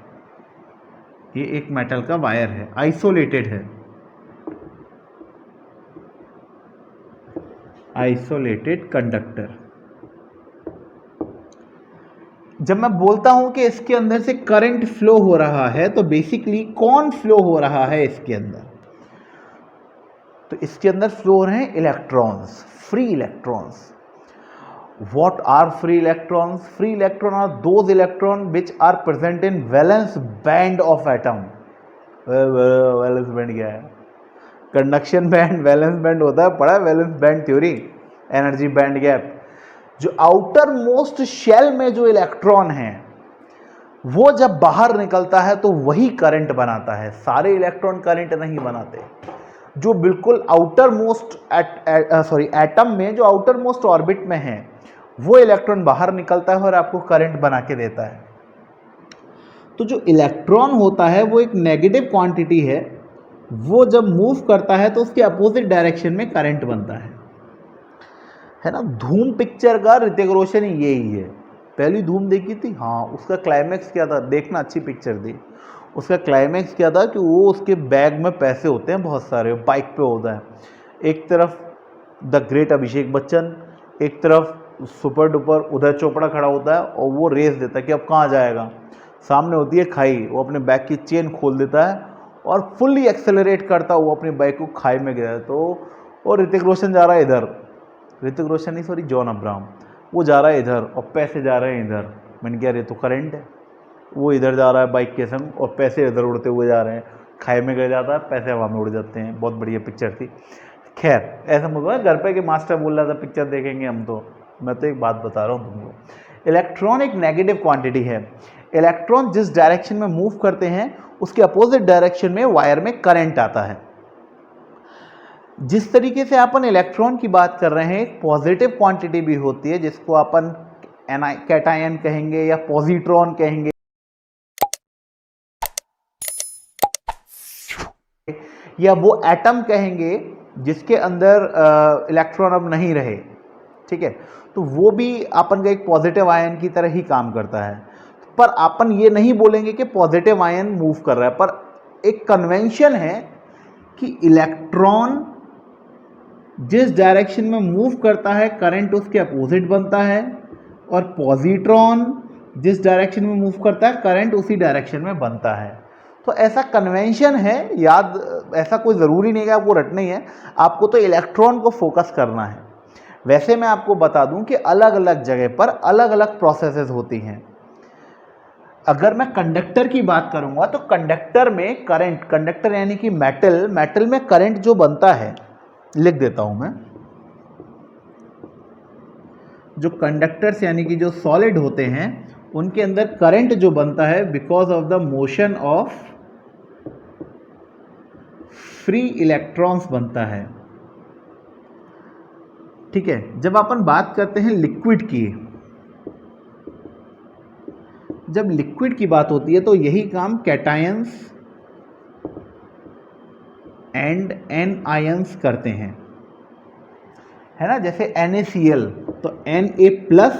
ये एक मेटल का वायर है, आइसोलेटेड है, आइसोलेटेड कंडक्टर। जब मैं बोलता हूं कि इसके अंदर से करंट फ्लो हो रहा है, तो बेसिकली कौन फ्लो हो रहा है इसके अंदर? तो इसके अंदर फ्लो हो रहे हैं electrons, free electrons. What are free electrons? Free electron are those electrons which are present in valence band of atom. Valence band क्या है? कंडक्शन बैंड, वैलेंस बैंड होता है, पढ़ा है valence band theory, energy band gap. जो आउटर मोस्ट शेल में जो इलेक्ट्रॉन है वो जब बाहर निकलता है तो वही करंट बनाता है, सारे इलेक्ट्रॉन करंट नहीं बनाते। जो बिल्कुल आउटर मोस्ट एटम में जो आउटर मोस्ट ऑर्बिट में है वो इलेक्ट्रॉन बाहर निकलता है और आपको करंट बना के देता है। तो जो इलेक्ट्रॉन होता है वो एक नेगेटिव क्वांटिटी है, वो जब मूव करता है तो उसके अपोजिट डायरेक्शन में करंट बनता है ना। धूम पिक्चर का ऋतिक रोशन यही है, पहली धूम देखी थी, हाँ, उसका क्लाइमैक्स क्या था, देखना, अच्छी पिक्चर थी। उसका क्लाइमैक्स क्या था कि वो उसके बैग में पैसे होते हैं बहुत सारे, बाइक पे होता है, एक तरफ द ग्रेट अभिषेक बच्चन, एक तरफ सुपर डुपर उदय चोपड़ा खड़ा होता है और वो रेस देता है कि अब कहाँ जाएगा। सामने होती है खाई, वो अपने बैग की चेन खोल देता है और फुल्ली एक्सेलरेट करता वो अपनी बाइक को खाई में गया है। तो और ऋतिक रोशन जा रहा है इधर, ऋतिक रोशन नहीं, सॉरी, जॉन अब्राहम, वो जा रहा है इधर और पैसे जा रहे हैं इधर। मैंने कहा ये तो करंट है। वो इधर जा रहा है बाइक के संग और पैसे इधर उड़ते हुए जा रहे हैं, खाई में गिर जाता है, पैसे हवा में उड़ जाते हैं। बहुत बढ़िया पिक्चर थी। खैर, ऐसा मुझे घर पे के मास्टर बोल रहा था पिक्चर देखेंगे हम, तो मैं तो एक बात बता रहा हूँ तुमको। इलेक्ट्रॉन एक नेगेटिव क्वांटिटी है। इलेक्ट्रॉन जिस डायरेक्शन में मूव करते हैं उसके अपोजिट डायरेक्शन में वायर में करंट आता है। जिस तरीके से अपन इलेक्ट्रॉन की बात कर रहे हैं, एक पॉजिटिव क्वांटिटी भी होती है जिसको अपन कैटायन कहेंगे या पॉजिट्रॉन कहेंगे या वो एटम कहेंगे जिसके अंदर इलेक्ट्रॉन अब नहीं रहे, ठीक है। तो वो भी अपन का एक पॉजिटिव आयन की तरह ही काम करता है। पर अपन ये नहीं बोलेंगे कि पॉजिटिव आयन मूव कर रहा है, पर एक कन्वेंशन है कि इलेक्ट्रॉन जिस डायरेक्शन में मूव करता है करंट उसके अपोजिट बनता है, और पॉजिट्रॉन जिस डायरेक्शन में मूव करता है करंट उसी डायरेक्शन में बनता है। तो ऐसा कन्वेंशन है, याद, ऐसा कोई ज़रूरी नहीं है आपको रटना ही है, आपको तो इलेक्ट्रॉन को फोकस करना है। वैसे मैं आपको बता दूं कि अलग अलग जगह पर अलग अलग प्रोसेसेस होती हैं। अगर मैं कंडक्टर की बात करूंगा तो कंडक्टर में करंट, कंडक्टर यानी कि मेटल, मेटल में करंट जो बनता है, लिख देता हूं मैं, जो कंडक्टर्स यानी कि जो सॉलिड होते हैं उनके अंदर करंट जो बनता है because of the motion of free electrons बनता है, ठीक है। जब अपन बात करते हैं लिक्विड की, जब लिक्विड की बात होती है तो यही काम कैटायंस एंड एनआयंस करते हैं, है ना। जैसे NaCl तो Na+Cl-,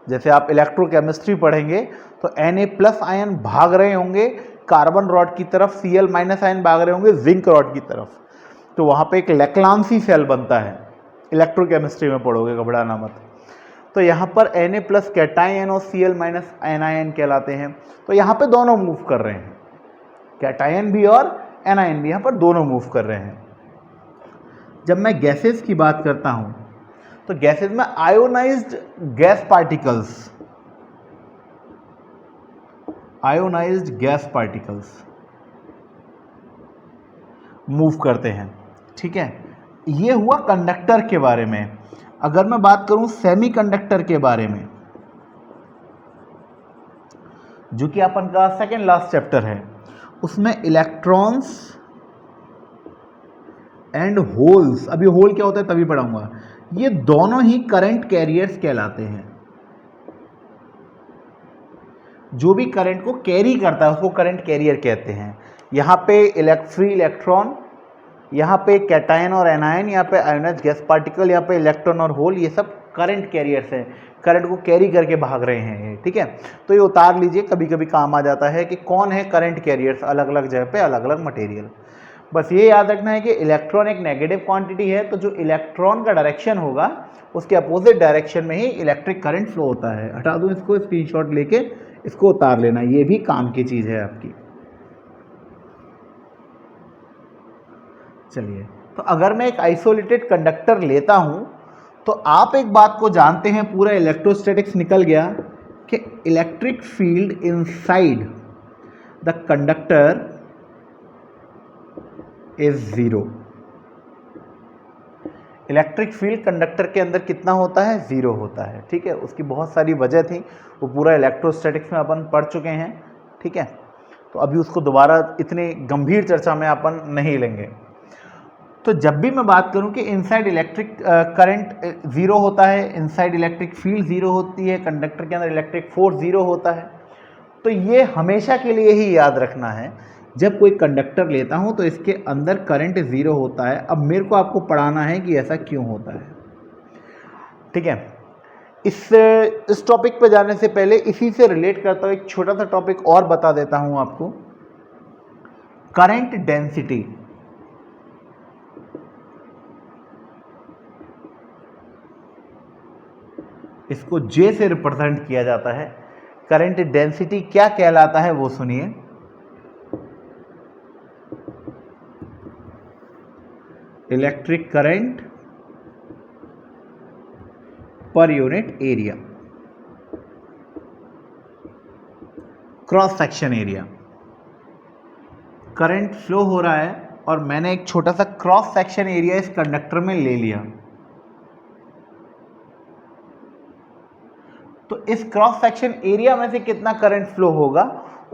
जैसे आप इलेक्ट्रोकेमिस्ट्री पढ़ेंगे तो Na+ आयन भाग रहे होंगे कार्बन रॉड की तरफ, Cl- आयन भाग रहे होंगे जिंक रॉड की तरफ, तो वहाँ पे एक लेक्लांसी सेल बनता है। इलेक्ट्रोकेमिस्ट्री में पढ़ोगे, घबराना मत। तो यहाँ पर Na+ कैटायन और Cl- एनायन कहलाते हैं। तो यहाँ पे दोनों मूव कर रहे हैं, कैटायन भी और एनायन भी, यहाँ पर दोनों मूव कर रहे हैं। जब मैं गैसेस की बात करता हूँ तो गैसेस में ionised gas particles, ionised gas particles move करते हैं, ठीक है। ये हुआ कंडक्टर के बारे में। अगर मैं बात करूं सेमीकंडक्टर के बारे में, जो कि अपन का सेकेंड लास्ट चैप्टर है, उसमें इलेक्ट्रॉन्स एंड होल्स, अभी होल क्या होता है तभी पढ़ाऊंगा, ये दोनों ही करंट कैरियर्स कहलाते हैं। जो भी करंट को कैरी करता है उसको करंट कैरियर कहते हैं। यहाँ पे फ्री इलेक्ट्रॉन, यहाँ पे कैटायन और एनायन, यहाँ पे आयोनाइज्ड गैस पार्टिकल, यहाँ पे इलेक्ट्रॉन और होल, ये सब करंट कैरियर्स हैं, करंट को कैरी करके भाग रहे हैं ये, ठीक है। तो ये उतार लीजिए, कभी कभी काम आ जाता है कि कौन है करंट कैरियर्स, अलग अलग जगह पे अलग अलग मटेरियल। बस ये याद रखना है कि इलेक्ट्रॉन एक नेगेटिव क्वांटिटी है, तो जो इलेक्ट्रॉन का डायरेक्शन होगा उसके अपोजिट डायरेक्शन में ही इलेक्ट्रिक करंट फ्लो होता है। हटा दूँ इसको, स्क्रीनशॉट लेके इसको उतार लेना, ये भी काम की चीज़ है आपकी। चलिए, तो अगर मैं एक आइसोलेटेड कंडक्टर लेता हूं तो आप एक बात को जानते हैं, पूरा इलेक्ट्रोस्टैटिक्स निकल गया कि electric field inside the conductor is zero. Electric field conductor के अंदर कितना होता है? ज़ीरो होता है। ठीक है, उसकी बहुत सारी वजह थी, वो पूरा इलेक्ट्रोस्टैटिक्स में अपन पढ़ चुके हैं। ठीक है, तो अभी उसको दोबारा इतनी गंभीर चर्चा में अपन नहीं लेंगे। तो जब भी मैं बात करूं कि इनसाइड इलेक्ट्रिक करंट ज़ीरो होता है, इनसाइड इलेक्ट्रिक फील्ड ज़ीरो होती है, कंडक्टर के अंदर इलेक्ट्रिक फोर्स ज़ीरो होता है, तो ये हमेशा के लिए ही याद रखना है। जब कोई कंडक्टर लेता हूं तो इसके अंदर करंट ज़ीरो होता है। अब मेरे को आपको पढ़ाना है कि ऐसा क्यों होता है। ठीक है, इस टॉपिक पे जाने से पहले इसी से रिलेट करता हूं एक छोटा सा टॉपिक और बता देता हूं आपको। करंट डेंसिटी, इसको J से रिप्रेजेंट किया जाता है। करंट डेंसिटी क्या कहलाता है वो सुनिए। Electric current per unit area, cross section area. Current flow हो रहा है और मैंने एक छोटा सा क्रॉस सेक्शन एरिया इस कंडक्टर में ले लिया, तो इस क्रॉस सेक्शन एरिया में से कितना करंट फ्लो होगा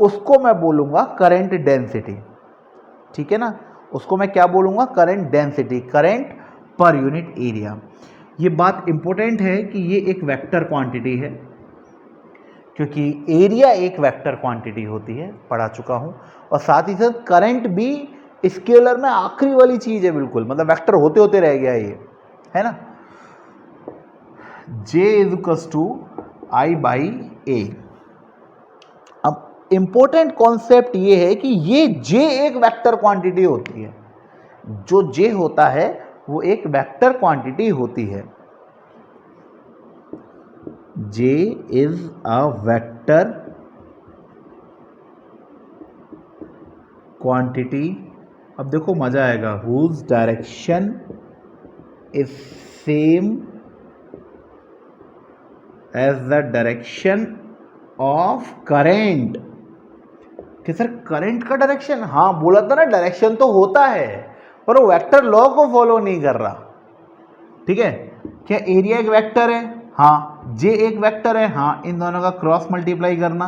उसको मैं बोलूंगा करंट डेंसिटी। ठीक है ना, उसको मैं क्या बोलूंगा? Current density, current per unit area. ये बात इंपॉर्टेंट है कि ये एक वेक्टर क्वांटिटी है, क्योंकि एरिया एक वेक्टर क्वांटिटी होती है, पढ़ा चुका हूं। और साथ ही साथ करंट भी स्केलर में आखिरी वाली चीज है, बिल्कुल मतलब वेक्टर होते होते रह गया ये, है ना। J is equals to I by A. अब इंपॉर्टेंट कॉन्सेप्ट ये है कि ये J एक वेक्टर क्वांटिटी होती है। जो J होता है वो एक वेक्टर क्वांटिटी होती है। J is a vector quantity. अब देखो मजा आएगा। Whose direction is same as the direction of current. कि सर करंट का डायरेक्शन, हाँ बोला था ना, डायरेक्शन तो होता है पर वो वेक्टर लॉ को फॉलो नहीं कर रहा। ठीक है, क्या एरिया एक वेक्टर है? हाँ। जे एक वेक्टर है? हाँ। इन दोनों का क्रॉस मल्टीप्लाई करना,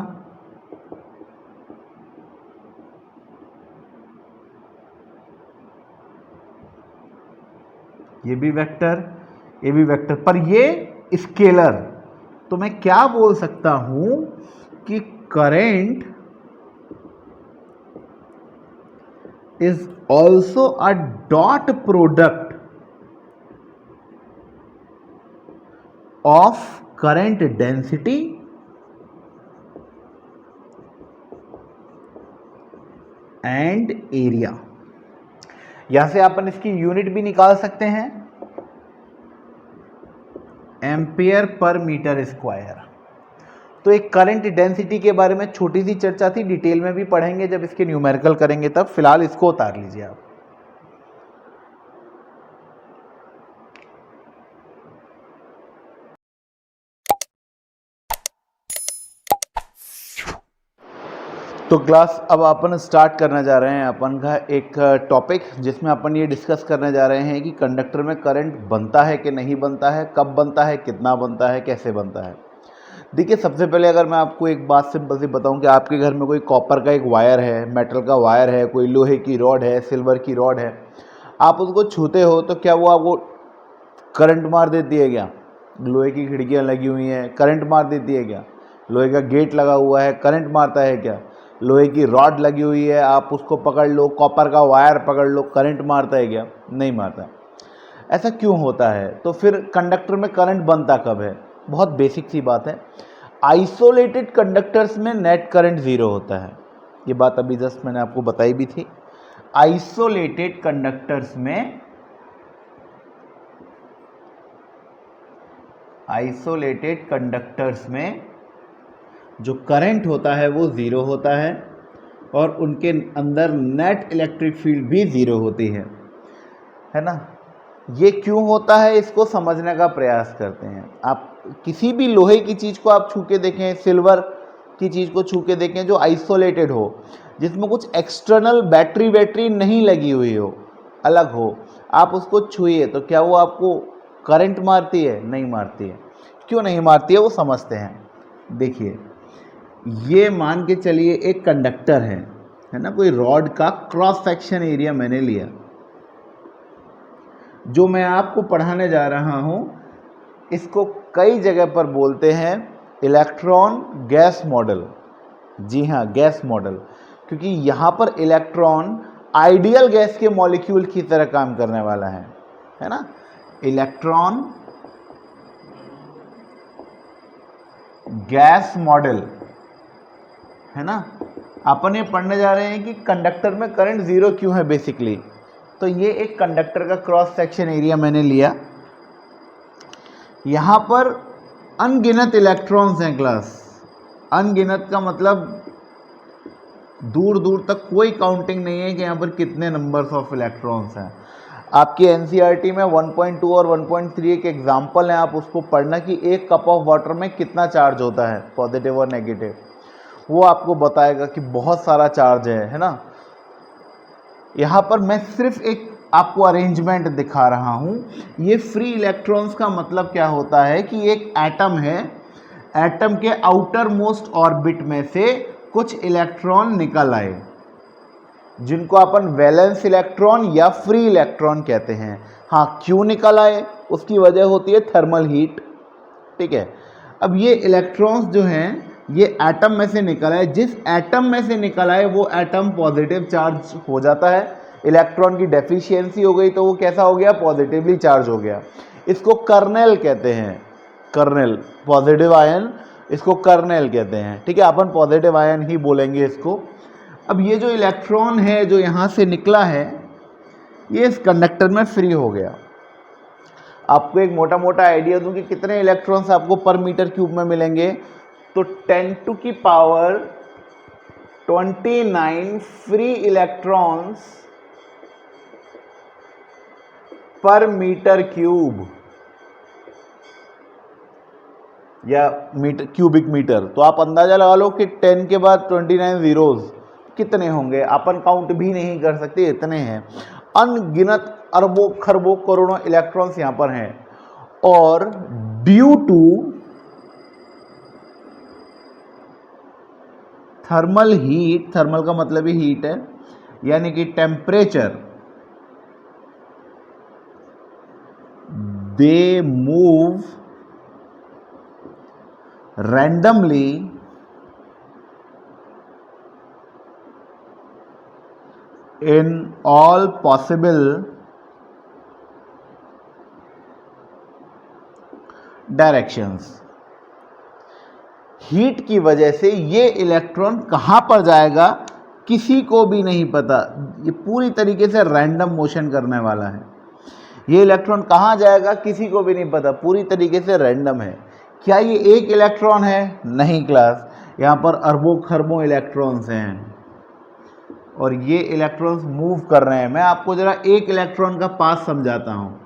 ये भी वेक्टर, ये भी वेक्टर, पर ये स्केलर। तो मैं क्या बोल सकता हूं कि current is also a dot product of current density and area. यहां से अपन इसकी यूनिट भी निकाल सकते हैं, एम्पियर पर मीटर स्क्वायर। तो एक करंट डेंसिटी के बारे में छोटी सी चर्चा थी, डिटेल में भी पढ़ेंगे जब इसके न्यूमेरिकल करेंगे तब। फिलहाल इसको उतार लीजिए आप। तो क्लास अब अपन स्टार्ट करने जा रहे हैं अपन का एक टॉपिक, जिसमें अपन ये डिस्कस करने जा रहे हैं कि कंडक्टर में करंट बनता है कि नहीं बनता है, कब बनता है, कितना बनता है, कैसे बनता है। देखिए, सबसे पहले अगर मैं आपको एक बात सिंपल सी बताऊं कि आपके घर में कोई कॉपर का एक वायर है, मेटल का वायर है, कोई लोहे की रॉड है, सिल्वर की रॉड है, आप उसको छूते हो तो क्या वो आपको करंट मार देती है क्या? लोहे की खिड़कियां लगी हुई हैं, करंट मार देती है क्या? लोहे का गेट लगा हुआ है, करंट मारता है क्या? लोहे की रॉड लगी हुई है, आप उसको पकड़ लो, कॉपर का वायर पकड़ लो, करंट मारता है क्या? नहीं मारता। ऐसा क्यों होता है? तो फिर कंडक्टर में करंट बनता कब है? बहुत बेसिक सी बात है। आइसोलेटेड कंडक्टर्स में नेट करंट जीरो होता है। ये बात अभी जस्ट मैंने आपको बताई भी थी। आइसोलेटेड कंडक्टर्स में जो करंट होता है वो ज़ीरो होता है और उनके अंदर नेट इलेक्ट्रिक फील्ड भी ज़ीरो होती है। है ना। ये क्यों होता है इसको समझने का प्रयास करते हैं। आप किसी भी लोहे की चीज़ को आप छू के देखें, सिल्वर की चीज़ को छू के देखें जो आइसोलेटेड हो, जिसमें कुछ एक्सटर्नल बैटरी नहीं लगी हुई हो, अलग हो, आप उसको छुइए तो क्या वो आपको करंट मारती है? नहीं मारती है। क्यों नहीं मारती है वो समझते हैं। देखिए, ये मान के चलिए एक कंडक्टर है ना, कोई रॉड का क्रॉस सेक्शन एरिया मैंने लिया। जो मैं आपको पढ़ाने जा रहा हूँ इसको कई जगह पर बोलते हैं इलेक्ट्रॉन गैस मॉडल। जी हाँ, गैस मॉडल, क्योंकि यहाँ पर इलेक्ट्रॉन आइडियल गैस के मॉलिक्यूल की तरह काम करने वाला है ना। इलेक्ट्रॉन गैस मॉडल, है ना। अपन ये पढ़ने जा रहे हैं कि कंडक्टर में करंट जीरो क्यों है बेसिकली। तो ये एक कंडक्टर का क्रॉस सेक्शन एरिया मैंने लिया। यहाँ पर अनगिनत इलेक्ट्रॉन्स हैं क्लास। अनगिनत का मतलब दूर दूर तक कोई काउंटिंग नहीं है कि यहाँ पर कितने नंबर्स ऑफ इलेक्ट्रॉन्स हैं। आपकी एनसीईआरटी में 1.2 और 1.3 एक एग्जाम्पल है, आप उसको पढ़ना कि एक कप ऑफ वाटर में कितना चार्ज होता है, पॉजिटिव और नेगेटिव। वो आपको बताएगा कि बहुत सारा चार्ज है ना। यहाँ पर मैं सिर्फ एक आपको अरेंजमेंट दिखा रहा हूँ। ये फ्री इलेक्ट्रॉन्स का मतलब क्या होता है कि एक एटम है, एटम के आउटर मोस्ट ऑर्बिट में से कुछ इलेक्ट्रॉन निकल आए, जिनको अपन वैलेंस इलेक्ट्रॉन या फ्री इलेक्ट्रॉन कहते हैं। हाँ, क्यों निकल आए? उसकी वजह होती है थर्मल हीट, ठीक है। अब ये इलेक्ट्रॉन्स जो हैं ये एटम में से निकल आए। जिस एटम में से निकल आए वो एटम पॉजिटिव चार्ज हो जाता है। इलेक्ट्रॉन की डेफिशिएंसी हो गई तो वो कैसा हो गया? पॉजिटिवली चार्ज हो गया। इसको कर्नेल कहते हैं, कर्नेल, पॉजिटिव आयन, इसको कर्नेल कहते हैं, ठीक है। अपन पॉजिटिव आयन ही बोलेंगे इसको। अब ये जो इलेक्ट्रॉन है जो यहाँ से निकला है ये इस कंडक्टर में फ्री हो गया। आपको एक मोटा मोटा आइडिया दूं कि कितने इलेक्ट्रॉन्स आपको पर मीटर क्यूब में मिलेंगे, तो 10⁻29 फ्री इलेक्ट्रॉन्स पर मीटर क्यूब या मीटर, क्यूबिक मीटर। तो आप अंदाजा लगा लो कि 10 के बाद 29 जीरोज कितने होंगे, अपन काउंट भी नहीं कर सकते, इतने हैं। अनगिनत अरबों खरबों करोड़ों इलेक्ट्रॉन्स यहाँ पर हैं। और due to thermal heat, thermal का मतलब ही हीट है, यानी कि temperature, they move randomly in all possible directions। Heat की वजह से ये इलेक्ट्रॉन कहाँ पर जाएगा किसी को भी नहीं पता। ये पूरी तरीके से रैंडम मोशन करने वाला है। ये इलेक्ट्रॉन कहाँ जाएगा किसी को भी नहीं पता, पूरी तरीके से रैंडम है। क्या ये एक इलेक्ट्रॉन है? नहीं क्लास, यहाँ पर अरबों खरबों इलेक्ट्रॉन्स हैं और ये इलेक्ट्रॉन्स मूव कर रहे हैं। मैं आपको जरा एक इलेक्ट्रॉन का पास समझाता हूँ,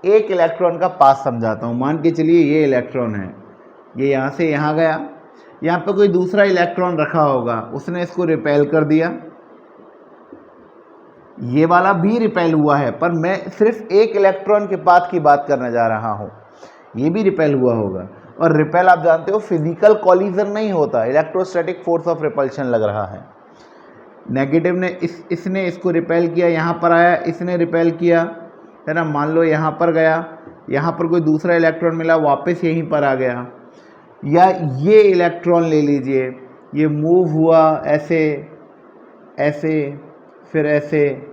एक इलेक्ट्रॉन का पास समझाता हूँ। मान के चलिए ये इलेक्ट्रॉन है, ये यहाँ से यहाँ गया, यहाँ पे कोई दूसरा इलेक्ट्रॉन रखा होगा, उसने इसको रिपेल कर दिया, ये वाला भी रिपेल हुआ है, पर मैं सिर्फ एक इलेक्ट्रॉन के पाथ की बात करने जा रहा हूँ। ये भी रिपेल हुआ होगा, और रिपेल आप जानते हो फिजिकल कॉलिजन नहीं होता, इलेक्ट्रोस्टैटिक फोर्स ऑफ रिपल्शन लग रहा है। नेगेटिव ने इसने इसको रिपेल किया, यहाँ पर आया, इसने रिपेल किया, है ना। मान लो यहाँ पर गया, यहाँ पर कोई दूसरा इलेक्ट्रॉन मिला, वापस यहीं पर आ गया। या ये इलेक्ट्रॉन ले लीजिए, ये मूव हुआ ऐसे ऐसे, फिर ऐसे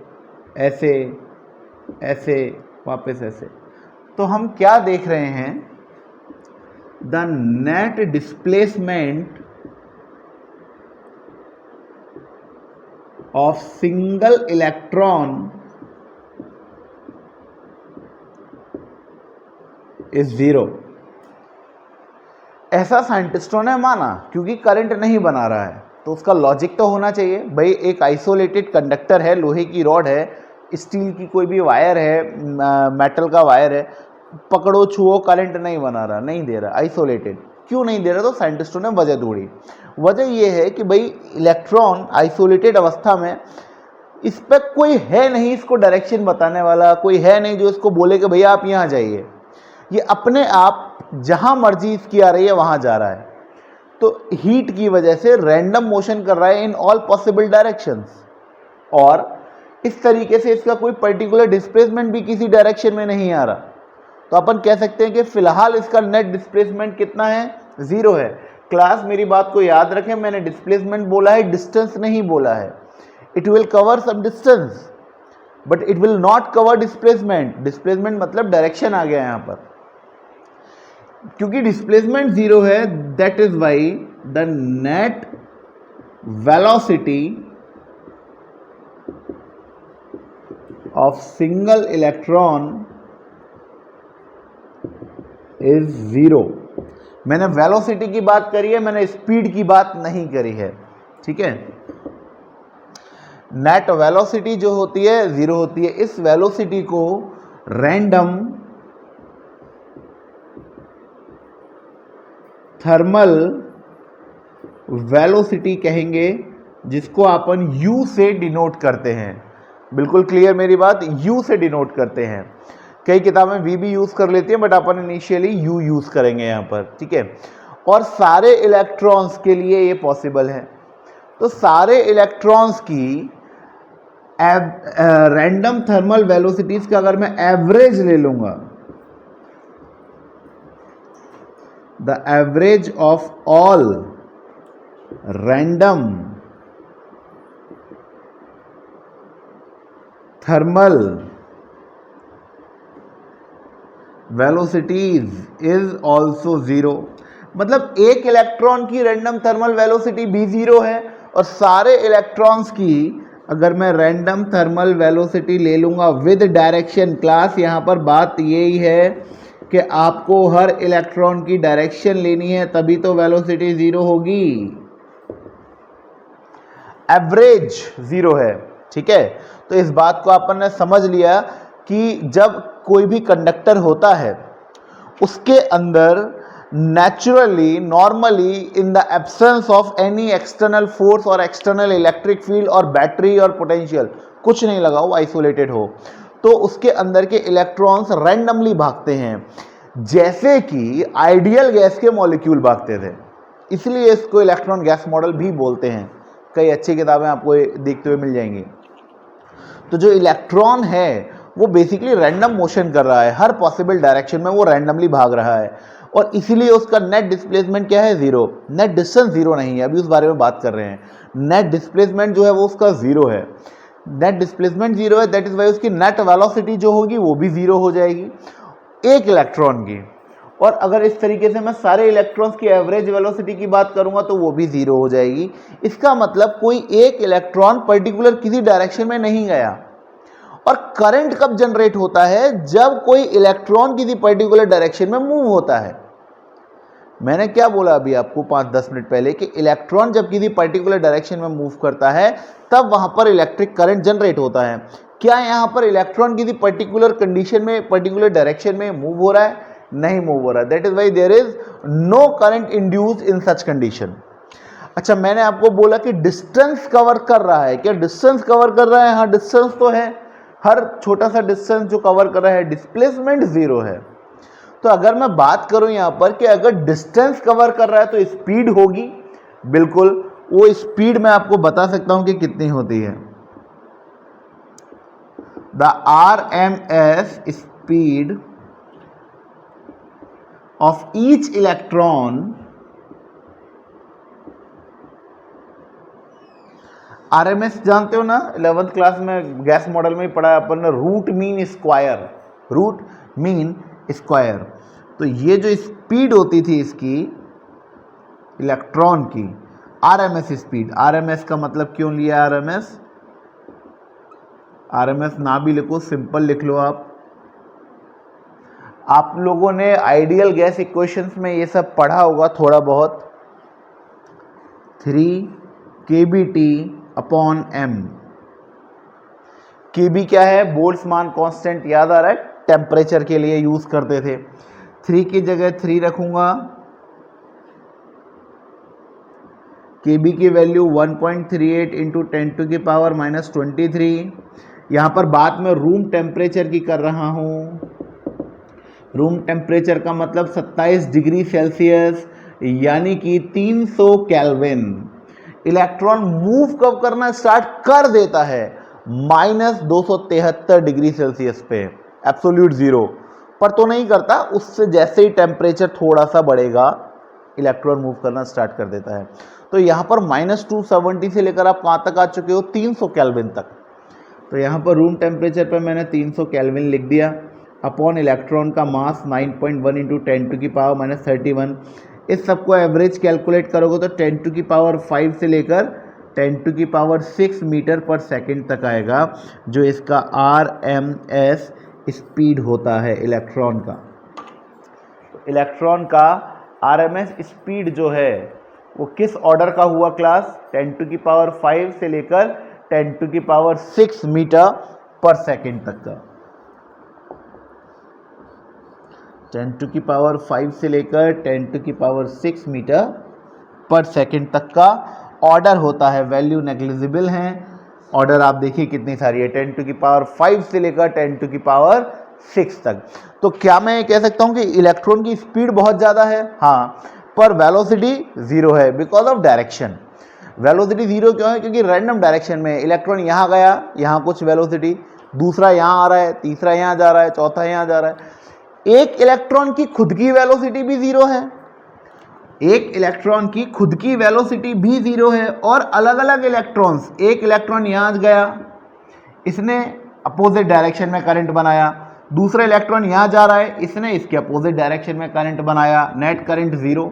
ऐसे ऐसे, वापस ऐसे। तो हम क्या देख रहे हैं? The net displacement of single electron is 0। ऐसा साइंटिस्टों ने माना क्योंकि करंट नहीं बना रहा है। तो उसका लॉजिक तो होना चाहिए भाई, एक आइसोलेटेड कंडक्टर है, लोहे की रॉड है, स्टील की कोई भी वायर है, मेटल का वायर है, पकड़ो छुओ करंट नहीं बना रहा, नहीं दे रहा, आइसोलेटेड। क्यों नहीं दे रहा? तो साइंटिस्टों ने वजह ढूंढी। वजह ये है कि भाई इलेक्ट्रॉन आइसोलेटेड अवस्था में इस पर कोई है नहीं इसको डायरेक्शन बताने वाला, कोई है नहीं जो इसको बोले कि भैया आप यहाँ जाइए। ये अपने आप जहाँ मर्जी इसकी आ रही है वहाँ जा रहा है। तो हीट की वजह से रैंडम मोशन कर रहा है इन ऑल पॉसिबल डायरेक्शंस, और इस तरीके से इसका कोई पर्टिकुलर डिस्प्लेसमेंट भी किसी डायरेक्शन में नहीं आ रहा। तो अपन कह सकते हैं कि फिलहाल इसका नेट डिस्प्लेसमेंट कितना है? 0 है। क्लास मेरी बात को याद रखें, मैंने डिस्प्लेसमेंट बोला है, डिस्टेंस नहीं बोला है। It will cover some distance but it will not cover displacement. Displacement मतलब डायरेक्शन आ गया यहाँ पर। क्योंकि डिस्प्लेसमेंट 0 है, that is why the net velocity of single electron is 0। मैंने वेलोसिटी की बात करी है, मैंने स्पीड की बात नहीं करी है, ठीक है। नेट वेलोसिटी जो होती है 0 होती है। इस वेलोसिटी को रैंडम थर्मल वेलोसिटी कहेंगे, जिसको अपन U से डिनोट करते हैं। बिल्कुल क्लियर मेरी बात? U से डिनोट करते हैं। कई किताबें V भी यूज़ कर लेती हैं, but upon initially U use करेंगे यहाँ पर, ठीक है। और सारे इलेक्ट्रॉन्स के लिए ये पॉसिबल है। तो सारे इलेक्ट्रॉन्स की रैंडम थर्मल वेलोसिटीज का अगर मैं एवरेज ले लूँगा, the average of all random thermal velocities is also 0। मतलब एक इलेक्ट्रॉन की रैंडम थर्मल वेलोसिटी भी 0 है, और सारे इलेक्ट्रॉन्स की अगर मैं रैंडम थर्मल वेलोसिटी ले लूँगा विद डायरेक्शन, क्लास यहाँ पर बात यही है कि आपको हर इलेक्ट्रॉन की डायरेक्शन लेनी है, तभी तो वेलोसिटी 0 होगी। एवरेज 0 है, ठीक है। तो इस बात को अपन ने समझ लिया कि जब कोई भी कंडक्टर होता है उसके अंदर naturally, normally, in the absence of any external force और एक्सटर्नल इलेक्ट्रिक फील्ड और बैटरी और पोटेंशियल, कुछ नहीं लगा हो, आइसोलेटेड हो, तो उसके अंदर के इलेक्ट्रॉन्स रैंडमली भागते हैं, जैसे कि आइडियल गैस के मॉलिक्यूल भागते थे। इसलिए इसको इलेक्ट्रॉन गैस मॉडल भी बोलते हैं। कई अच्छी किताबें आपको देखते हुए मिल जाएंगी। तो जो इलेक्ट्रॉन है वो बेसिकली रैंडम मोशन कर रहा है, हर पॉसिबल डायरेक्शन में वो रैंडमली भाग रहा है, और इसीलिए उसका नेट डिस्प्लेसमेंट क्या है? 0। नेट डिस्टेंस 0 नहीं है, अभी उस बारे में बात कर रहे हैं। नेट डिस्प्लेसमेंट जो है वो उसका 0 है। नेट डिस्प्लेसमेंट 0 है, दैट इज वाई उसकी नेट वेलोसिटी जो होगी वो भी 0 हो जाएगी एक इलेक्ट्रॉन की। और अगर इस तरीके से मैं सारे इलेक्ट्रॉन्स की एवरेज वेलोसिटी की बात करूंगा तो वो भी 0 हो जाएगी। इसका मतलब कोई एक इलेक्ट्रॉन पर्टिकुलर किसी डायरेक्शन में नहीं गया। और करंट कब जनरेट होता है? जब कोई इलेक्ट्रॉन किसी पर्टिकुलर डायरेक्शन में मूव होता है। मैंने क्या बोला अभी आपको 5-10 मिनट पहले कि इलेक्ट्रॉन जब किसी पर्टिकुलर डायरेक्शन में मूव करता है तब वहां पर इलेक्ट्रिक करंट जनरेट होता है। क्या यहां पर इलेक्ट्रॉन किसी पर्टिकुलर कंडीशन में, पर्टिकुलर डायरेक्शन में मूव हो रहा है? नहीं मूव हो रहा है। That is why there is no current induced in such condition. अच्छा, मैंने आपको बोला कि डिस्टेंस कवर कर रहा है। क्या डिस्टेंस कवर कर रहा है? हाँ, डिस्टेंस तो है, हर छोटा सा डिस्टेंस जो कवर कर रहा है। डिस्प्लेसमेंट 0 है। तो अगर मैं बात करूं यहां पर कि अगर डिस्टेंस कवर कर रहा है तो स्पीड होगी, बिल्कुल। वो स्पीड मैं आपको बता सकता हूं कि कितनी होती है। The RMS speed of each electron, RMS जानते हो ना, 11th क्लास में गैस मॉडल में ही पढ़ा है अपन ने, root mean square, root mean square. तो ये जो स्पीड होती थी इसकी इलेक्ट्रॉन की, RMS स्पीड। RMS का मतलब क्यों लिया RMS? RMS ना भी लिखो, सिंपल लिख लो आप लोगों ने आइडियल गैस इक्वेशंस में ये सब पढ़ा होगा थोड़ा बहुत। 3 kBT/m। Kb क्या है, बोल्ट्जमान कांस्टेंट याद आ रहा है, टेम्परेचर के लिए यूज करते थे। 3 की जगह 3 रखूंगा, Kb की वैल्यू 1.38 इंटू 10⁻⁻23। यहाँ पर बात मैं रूम टेम्परेचर की कर रहा हूँ। रूम टेम्परेचर का मतलब 27 डिग्री सेल्सियस यानी कि 300 केल्विन। इलेक्ट्रॉन मूव कब करना स्टार्ट कर देता है, -273 डिग्री सेल्सियस पे, एब्सोल्यूट जीरो पर तो नहीं करता, उससे जैसे ही टेम्परेचर थोड़ा सा बढ़ेगा इलेक्ट्रॉन मूव करना स्टार्ट कर देता है। तो यहाँ पर -270 से लेकर आप कहाँ तक आ चुके हो, 300 केल्विन तक। तो यहाँ पर रूम टेम्परेचर पर मैंने 300 केल्विन लिख दिया, अपॉन इलेक्ट्रॉन का मास 9.1 इंटू 10⁻⁻31। इस सबको एवरेज कैलकुलेट करोगे तो 10⁵ से लेकर 10⁶ मीटर पर सेकेंड तक आएगा, जो इसका RMS स्पीड होता है इलेक्ट्रॉन का। इलेक्ट्रॉन का RMS स्पीड जो है वो किस ऑर्डर का हुआ क्लास, 10⁵ से लेकर 10⁶ मीटर पर सेकेंड तक का। 10⁵ से लेकर 10⁶ मीटर पर सेकेंड तक का ऑर्डर होता है। वैल्यू नेग्लिजिबल है, ऑर्डर आप देखिए कितनी सारी है, 10⁵ से लेकर 10⁶ तक। तो क्या मैं ये कह सकता हूं कि इलेक्ट्रॉन की स्पीड बहुत ज़्यादा है? हाँ, पर वेलोसिटी जीरो है because of direction. Velocity zero क्यों है? क्योंकि रैंडम डायरेक्शन में इलेक्ट्रॉन यहाँ गया, यहाँ कुछ वेलोसिटी, दूसरा यहाँ आ रहा है, तीसरा यहाँ जा रहा है, चौथा यहाँ जा रहा है। एक इलेक्ट्रॉन की खुद की वेलोसिटी भी जीरो है, एक इलेक्ट्रॉन की खुद की वेलोसिटी भी जीरो है, और अलग अलग इलेक्ट्रॉन्स, एक इलेक्ट्रॉन यहाँ गया, इसने अपोजिट डायरेक्शन में करंट बनाया, दूसरा इलेक्ट्रॉन यहाँ जा रहा है, इसने इसके अपोजिट डायरेक्शन में करंट बनाया, नेट करंट जीरो।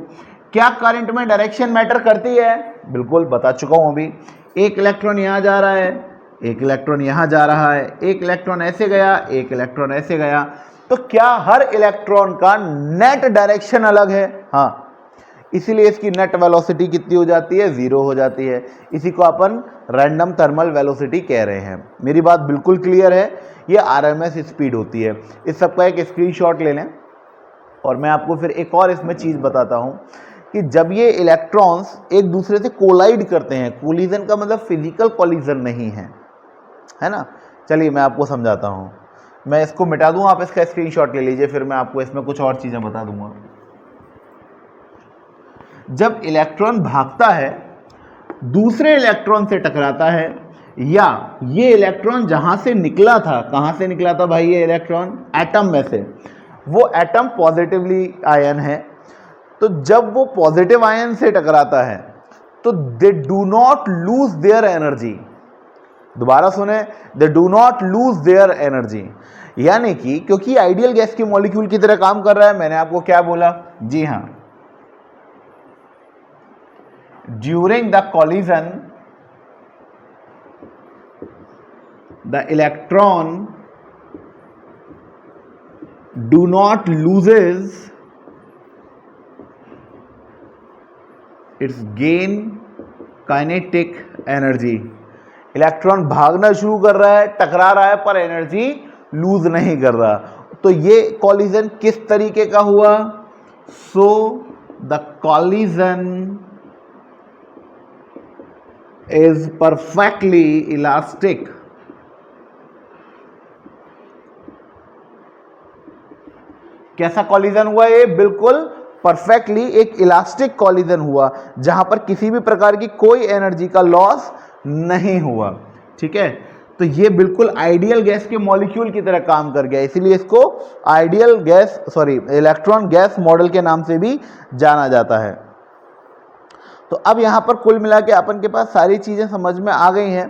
क्या करंट में डायरेक्शन मैटर करती है? बिल्कुल, बता चुका हूँ अभी। एक इलेक्ट्रॉन यहाँ जा रहा है, एक इलेक्ट्रॉन यहाँ जा रहा है, एक इलेक्ट्रॉन ऐसे गया, एक इलेक्ट्रॉन ऐसे गया, तो क्या हर इलेक्ट्रॉन का नेट डायरेक्शन अलग है? हाँ, इसीलिए इसकी नेट वेलोसिटी कितनी हो जाती है, जीरो हो जाती है। इसी को अपन रैंडम थर्मल वेलोसिटी कह रहे हैं। मेरी बात बिल्कुल क्लियर है, ये RMS स्पीड होती है। इस सबका एक स्क्रीनशॉट ले लें, और मैं आपको फिर एक और इसमें चीज़ बताता हूँ कि जब ये इलेक्ट्रॉन्स एक दूसरे से कोलाइड करते हैं, कोलिजन का मतलब फिजिकल कोलिजन नहीं है, है ना। चलिए मैं आपको समझाता हूँ, मैं इसको मिटा दूँ, आप इसका स्क्रीनशॉट ले लीजिए, फिर मैं आपको इसमें कुछ और चीज़ें बता दूंगा। जब इलेक्ट्रॉन भागता है, दूसरे इलेक्ट्रॉन से टकराता है, या ये इलेक्ट्रॉन जहां से निकला था, कहां से निकला था भाई ये इलेक्ट्रॉन? एटम में से। वो एटम पॉजिटिवली आयन है, तो जब वो पॉजिटिव आयन से टकराता है तो दे do not lose their energy. दोबारा सुने, दे do not lose their energy, यानी कि क्योंकि आइडियल गैस के मॉलिक्यूल की तरह काम कर रहा है। मैंने आपको क्या बोला? जी हाँ, during the collision the electron do not loses its gain kinetic energy। Electron भागना शुरू कर रहा है, टकरा रहा है, पर एनर्जी लूज नहीं कर रहा। तो ये कॉलिजन किस तरीके का हुआ? So the collision is perfectly elastic. कैसा कॉलिजन हुआ? ये बिल्कुल परफेक्टली एक इलास्टिक कॉलिजन हुआ, जहां पर किसी भी प्रकार की कोई एनर्जी का लॉस नहीं हुआ। ठीक है, तो ये बिल्कुल आइडियल गैस के मॉलिक्यूल की तरह काम कर गया, इसीलिए इसको ideal gas electron gas model के नाम से भी जाना जाता है। तो अब यहां पर कुल मिला के अपन के पास सारी चीजें समझ में आ गई हैं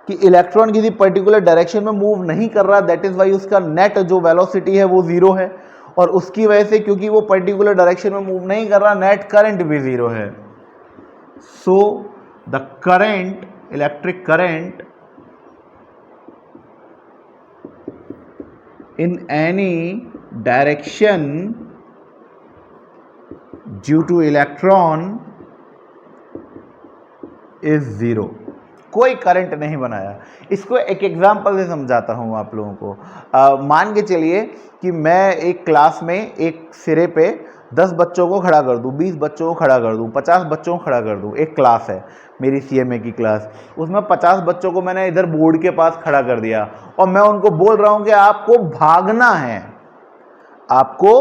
कि इलेक्ट्रॉन किसी पर्टिकुलर डायरेक्शन में मूव नहीं कर रहा, दैट इज वाई उसका नेट जो वेलोसिटी है वो जीरो है, और उसकी वजह से क्योंकि वो पर्टिकुलर डायरेक्शन में मूव नहीं कर रहा, नेट करंट भी जीरो है। So the current, electric current in any direction due two electron is zero. कोई करंट नहीं बनाया। इसको एक एग्जांपल से समझाता हूँ आप लोगों को। मान के चलिए कि मैं एक क्लास में एक सिरे पे 10 बच्चों को खड़ा कर दूँ, 20 बच्चों को खड़ा कर दूँ, 50 बच्चों को खड़ा कर दूँ। एक क्लास है मेरी CMA की क्लास, उसमें 50 बच्चों को मैंने इधर बोर्ड के पास खड़ा कर दिया और मैं उनको बोल रहा हूँ कि आपको भागना है, आपको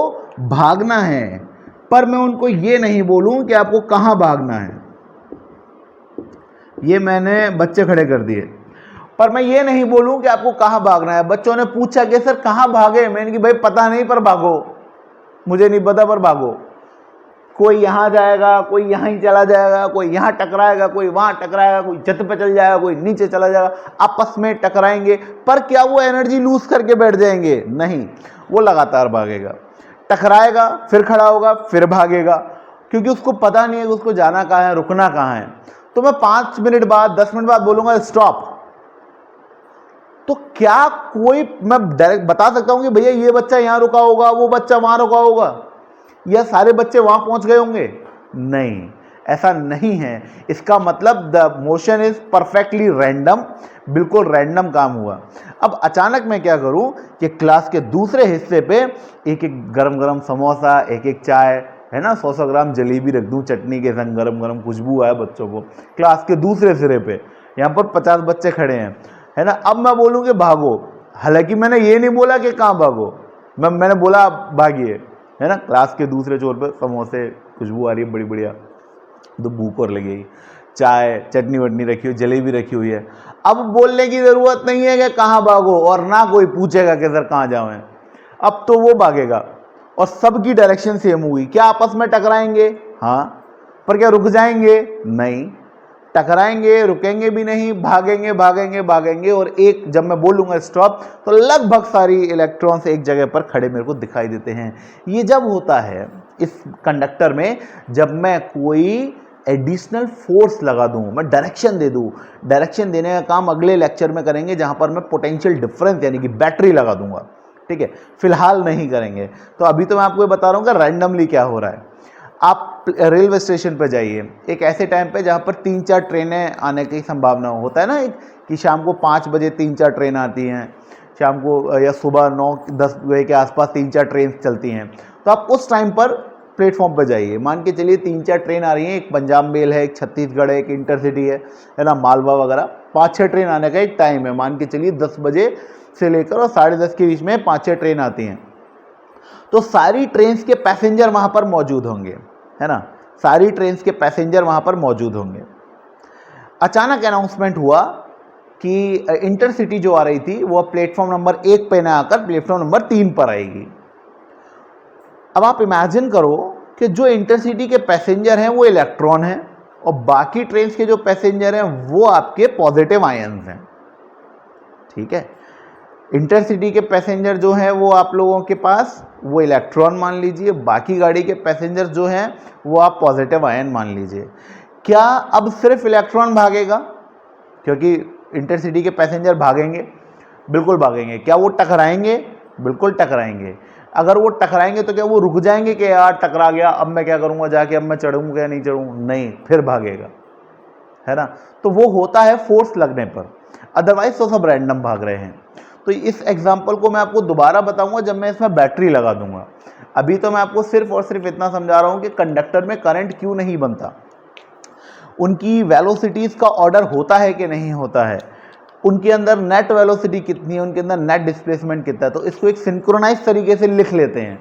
भागना है, पर मैं उनको ये नहीं बोलूँ कि आपको कहाँ भागना है। ये मैंने बच्चे खड़े कर दिए, पर मैं ये नहीं बोलूं कि आपको कहाँ भागना है। बच्चों ने पूछा कि सर कहाँ भागे, मैंने कि भाई पता नहीं पर भागो, मुझे नहीं पता पर भागो। कोई यहाँ जाएगा, कोई यहाँ ही चला जाएगा, कोई यहाँ टकराएगा, कोई वहाँ टकराएगा, कोई छत पे चल जाएगा, कोई नीचे चला जाएगा, आपस में टकराएंगे। पर क्या वो एनर्जी लूज करके बैठ जाएंगे? नहीं, वो लगातार भागेगा, टकराएगा, फिर खड़ा होगा, फिर भागेगा, क्योंकि उसको पता नहीं है कि उसको जाना कहाँ है, रुकना कहाँ है। तो मैं 5 मिनट बाद, 10 मिनट बाद बोलूंगा स्टॉप, तो क्या कोई मैं डायरेक्ट बता सकता हूं कि भैया ये बच्चा यहां रुका होगा, वो बच्चा वहां रुका होगा, या सारे बच्चे वहां पहुंच गए होंगे? नहीं, ऐसा नहीं है। इसका मतलब the motion is perfectly random, बिल्कुल रैंडम काम हुआ। अब अचानक मैं क्या करूं कि क्लास के दूसरे हिस्से पे एक एक गरम गरम समोसा, एक एक चाय, है ना, 100-100 ग्राम जलेबी रख दूं चटनी के संग, गरम गरम खुशबू आए बच्चों को। क्लास के दूसरे सिरे पे यहाँ पर 50 बच्चे खड़े हैं, है ना। अब मैं बोलूँ कि भागो, हालांकि मैंने ये नहीं बोला कि कहाँ भागो, मैंने बोला भागिए, है ना। क्लास के दूसरे छोर पे समोसे, खुशबू आ रही है बड़ी बढ़िया, तो भूख और लगेगी, चाय चटनी वटनी रखी हुई, जलेबी रखी हुई है। अब बोलने की ज़रूरत नहीं है कि कहाँ भागो, और ना कोई पूछेगा कि सर कहाँ जाओ। अब तो वो भागेगा और सबकी डायरेक्शन सेम हुई। क्या आपस में टकराएंगे? हाँ, पर क्या रुक जाएंगे? नहीं, टकराएंगे, रुकेंगे भी नहीं, भागेंगे भागेंगे भागेंगे। और एक जब मैं बोलूँगा स्टॉप, तो लगभग सारी इलेक्ट्रॉन्स एक जगह पर खड़े मेरे को दिखाई देते हैं। ये जब होता है इस कंडक्टर में, जब मैं कोई एडिशनल फोर्स लगा दूं, मैं डायरेक्शन दे दूं। डायरेक्शन देने का काम अगले लेक्चर में करेंगे, जहां पर मैं पोटेंशियल डिफरेंस यानी कि बैटरी लगा दूंगा, ठीक है, फिलहाल नहीं करेंगे। तो अभी तो मैं आपको बता रहा हूँ कि रैंडमली क्या हो रहा है। आप रेलवे स्टेशन पर जाइए एक ऐसे टाइम पे जहाँ पर 3-4 ट्रेनें आने की संभावना होता है ना, एक कि शाम को 5 बजे 3-4 ट्रेन आती हैं, शाम को या सुबह 9-10 बजे के आसपास 3-4 ट्रेन चलती हैं। तो आप उस टाइम पर प्लेटफॉर्म पर जाइए। मान के चलिए 3-4 ट्रेन आ रही हैं, एक पंजाब मेल है, एक छत्तीसगढ़ है, एक इंटरसिटी है ना, मालवा वगैरह। 5-6 ट्रेन आने का एक टाइम है। मान के चलिए 10 बजे से लेकर और 10:30 के बीच में 5-6 ट्रेन आती हैं। तो सारी ट्रेन के पैसेंजर वहाँ पर मौजूद होंगे, है ना, सारी ट्रेन के पैसेंजर वहाँ पर मौजूद होंगे। अचानक अनाउंसमेंट हुआ कि इंटरसिटी जो आ रही थी वो प्लेटफॉर्म नंबर 1 पे ना आकर प्लेटफॉर्म नंबर 3 पर आएगी। अब आप इमेजिन करो कि जो इंटरसिटी के पैसेंजर हैं वो इलेक्ट्रॉन हैं और बाकी ट्रेन के जो पैसेंजर हैं वो आपके पॉजिटिव आयन्स हैं, ठीक है। इंटरसिटी के पैसेंजर जो हैं वो आप लोगों के पास वो इलेक्ट्रॉन मान लीजिए, बाकी गाड़ी के पैसेंजर जो हैं वो आप पॉजिटिव आयन मान लीजिए। क्या अब सिर्फ इलेक्ट्रॉन भागेगा? क्योंकि इंटरसिटी के पैसेंजर भागेंगे, बिल्कुल भागेंगे। क्या वो टकराएंगे? बिल्कुल टकराएंगे। अगर वो टकराएंगे तो क्या वो रुक जाएंगे कि यार टकरा गया, अब मैं क्या करूँगा जाके, अब मैं चढ़ूँगा या नहीं चढ़ूँ? नहीं, फिर भागेगा, है ना। तो वो होता है फोर्स लगने पर, अदरवाइज तो सब रैंडम भाग रहे हैं। तो इस एग्जाम्पल को मैं आपको दोबारा बताऊंगा जब मैं इसमें बैटरी लगा दूंगा। अभी तो मैं आपको सिर्फ और सिर्फ इतना समझा रहा हूं कि कंडक्टर में करंट क्यों नहीं बनता, उनकी वेलोसिटीज़ का ऑर्डर होता है कि नहीं होता है, उनके अंदर नेट वेलोसिटी कितनी है, उनके अंदर नेट डिस्प्लेसमेंट कितना है। तो इसको एक सिंक्रोनाइज तरीके से लिख लेते हैं।